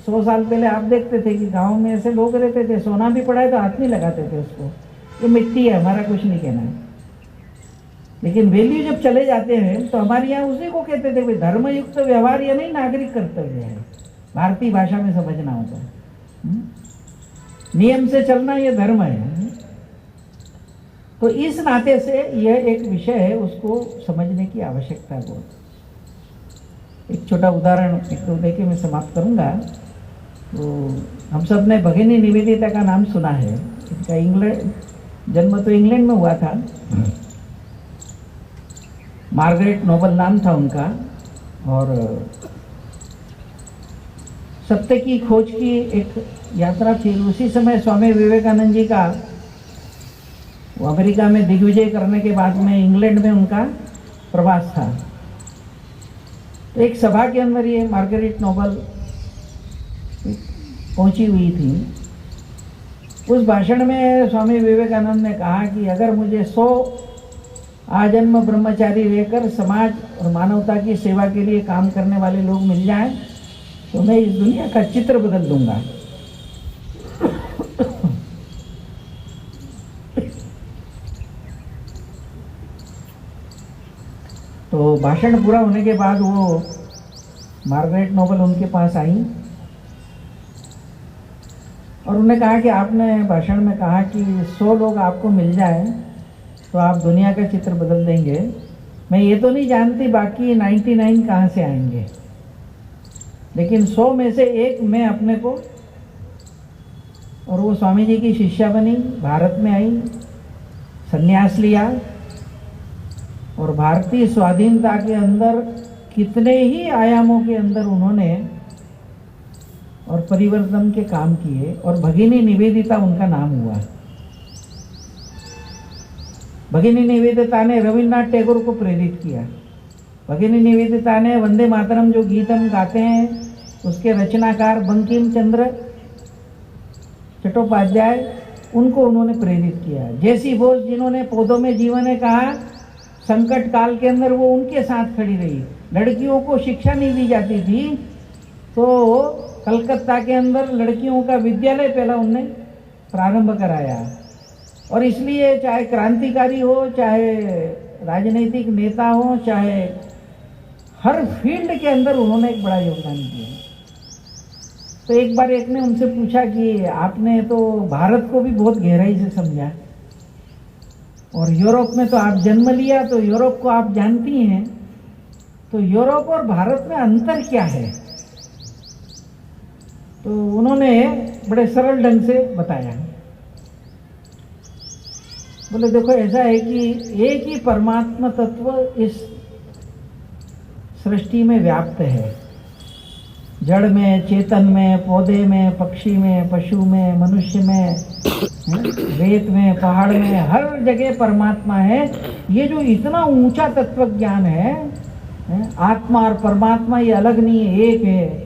[SPEAKER 1] 100 साल पहले आप देखते थे कि गांव में ऐसे लोग रहते थे, सोना भी पड़ा है तो हाथ नहीं लगाते थे उसको, ये मिट्टी है, हमारा कुछ नहीं कहना है। लेकिन वैल्यू जब चले जाते हैं तो हमारे यहाँ उसी को कहते थे भाई धर्मयुक्त व्यवहार, या नहीं नागरिक कर्तव्य है, भारतीय भाषा में समझना होता है। नियम से चलना ये धर्म है। तो इस नाते से यह एक विषय है, उसको समझने की आवश्यकता है बहुत। एक छोटा उदाहरण एक दो देके मैं समाप्त करूंगा। तो हम सब ने भगिनी निवेदिता का नाम सुना है। इनका जन्म तो इंग्लैंड में हुआ था, मार्गरेट नोबल नाम था उनका। और सत्य की खोज की एक यात्रा थी। उसी समय स्वामी विवेकानंद जी का वो अमेरिका में दिग्विजय करने के बाद में इंग्लैंड में उनका प्रवास था। तो एक सभा के अंदर ये मार्गरेट नोबल पहुंची हुई थी। उस भाषण में स्वामी विवेकानंद ने कहा कि अगर मुझे 100 आजन्म ब्रह्मचारी रहकर समाज और मानवता की सेवा के लिए काम करने वाले लोग मिल जाएं तो मैं इस दुनिया का चित्र बदल दूंगा। तो भाषण पूरा होने के बाद वो मार्गरेट नोबल उनके पास आई और उन्होंने कहा कि आपने भाषण में कहा कि 100 लोग आपको मिल जाए तो आप दुनिया का चित्र बदल देंगे। मैं ये तो नहीं जानती बाकी 99 कहाँ से आएंगे, लेकिन 100 में से एक मैं अपने को। और वो स्वामी जी की शिष्या बनी, भारत में आई, संन्यास लिया और भारतीय स्वाधीनता के अंदर कितने ही आयामों के अंदर उन्होंने और परिवर्तन के काम किए। और भगिनी निवेदिता उनका नाम हुआ। भगिनी निवेदिता ने रविन्द्रनाथ टैगोर को प्रेरित किया। भगिनी निवेदिता ने वंदे मातरम जो गीत हम गाते हैं उसके रचनाकार बंकिम चंद्र चट्टोपाध्याय, उनको उन्होंने प्रेरित किया। जेसी बोस जिन्होंने पौधों में जीवन है कहा, संकट काल के अंदर वो उनके साथ खड़ी रही। लड़कियों को शिक्षा नहीं दी जाती थी तो कलकत्ता के अंदर लड़कियों का विद्यालय पहला उनने प्रारंभ कराया। और इसलिए चाहे क्रांतिकारी हो, चाहे राजनीतिक नेता हो, चाहे हर फील्ड के अंदर उन्होंने एक बड़ा योगदान दिया। तो एक बार एक ने उनसे पूछा कि आपने तो भारत को भी बहुत गहराई से समझा और यूरोप में तो आप जन्म लिया, तो यूरोप को आप जानती हैं, तो यूरोप और भारत में अंतर क्या है? तो उन्होंने बड़े सरल ढंग से बताया। बोले देखो ऐसा है कि एक ही परमात्मा तत्व इस सृष्टि में व्याप्त है, जड़ में, चेतन में, पौधे में, पक्षी में, पशु में, मनुष्य में, रेत में, पहाड़ में, हर जगह परमात्मा है। ये जो इतना ऊंचा तत्व ज्ञान है, आत्मा और परमात्मा ये अलग नहीं है, एक है।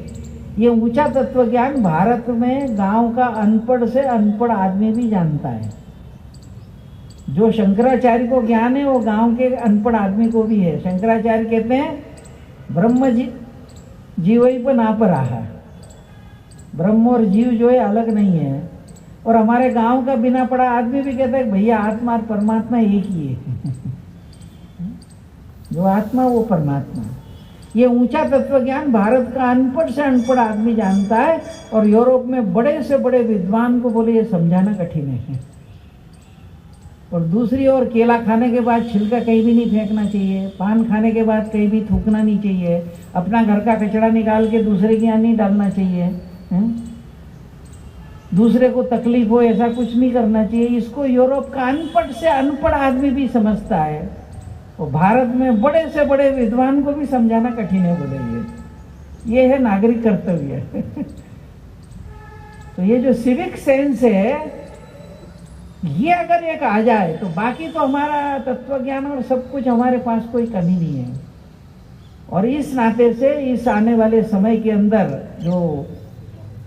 [SPEAKER 1] ये ऊंचा तत्व ज्ञान भारत में गांव का अनपढ़ से अनपढ़ आदमी भी जानता है। जो शंकराचार्य को ज्ञान है वो गांव के अनपढ़ आदमी को भी है। शंकराचार्य कहते हैं ब्रह्म जीवई पर ना पर रहा, ब्रह्म और जीव जो है अलग नहीं है। और हमारे गांव का बिना पढ़ा आदमी भी कहता है भैया आत्मा और परमात्मा एक ही है। जो आत्मा वो परमात्मा। ये ऊंचा तत्व ज्ञान भारत का अनपढ़ से अनपढ़ आदमी जानता है और यूरोप में बड़े से बड़े विद्वान को बोले ये समझाना कठिन है। और दूसरी ओर केला खाने के बाद छिलका कहीं भी नहीं फेंकना चाहिए, पान खाने के बाद कहीं भी थूकना नहीं चाहिए, अपना घर का कचरा निकाल के दूसरे के यहाँ नहीं डालना चाहिए, दूसरे को तकलीफ हो ऐसा कुछ नहीं करना चाहिए। इसको यूरोप का अनपढ़ से अनपढ़ आदमी भी समझता है और भारत में बड़े से बड़े विद्वान को भी समझाना कठिन है। बोले ये है नागरिक कर्तव्य। तो ये जो सिविक सेंस है ये अगर एक आ जाए तो बाकी तो हमारा तत्व ज्ञान और सब कुछ हमारे पास कोई कमी नहीं है। और इस नाते से इस आने वाले समय के अंदर जो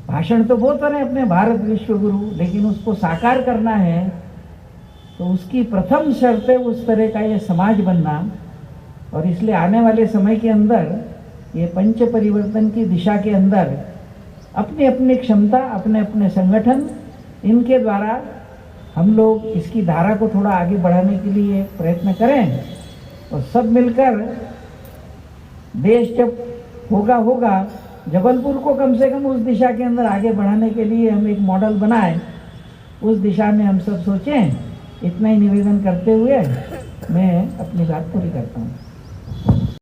[SPEAKER 1] भाषण तो बहुत रहे अपने भारत विश्व गुरु, लेकिन उसको साकार करना है तो उसकी प्रथम शर्त है उस तरह का ये समाज बनना। और इसलिए आने वाले समय के अंदर ये पंच परिवर्तन की दिशा के अंदर अपनी अपनी क्षमता, अपने अपने संगठन, इनके द्वारा हम लोग इसकी धारा को थोड़ा आगे बढ़ाने के लिए प्रयत्न करें और सब मिलकर देश जब होगा जबलपुर को कम से कम उस दिशा के अंदर आगे बढ़ाने के लिए हम एक मॉडल बनाएं, उस दिशा में हम सब सोचें। इतना ही निवेदन करते हुए मैं अपनी बात पूरी करता हूँ।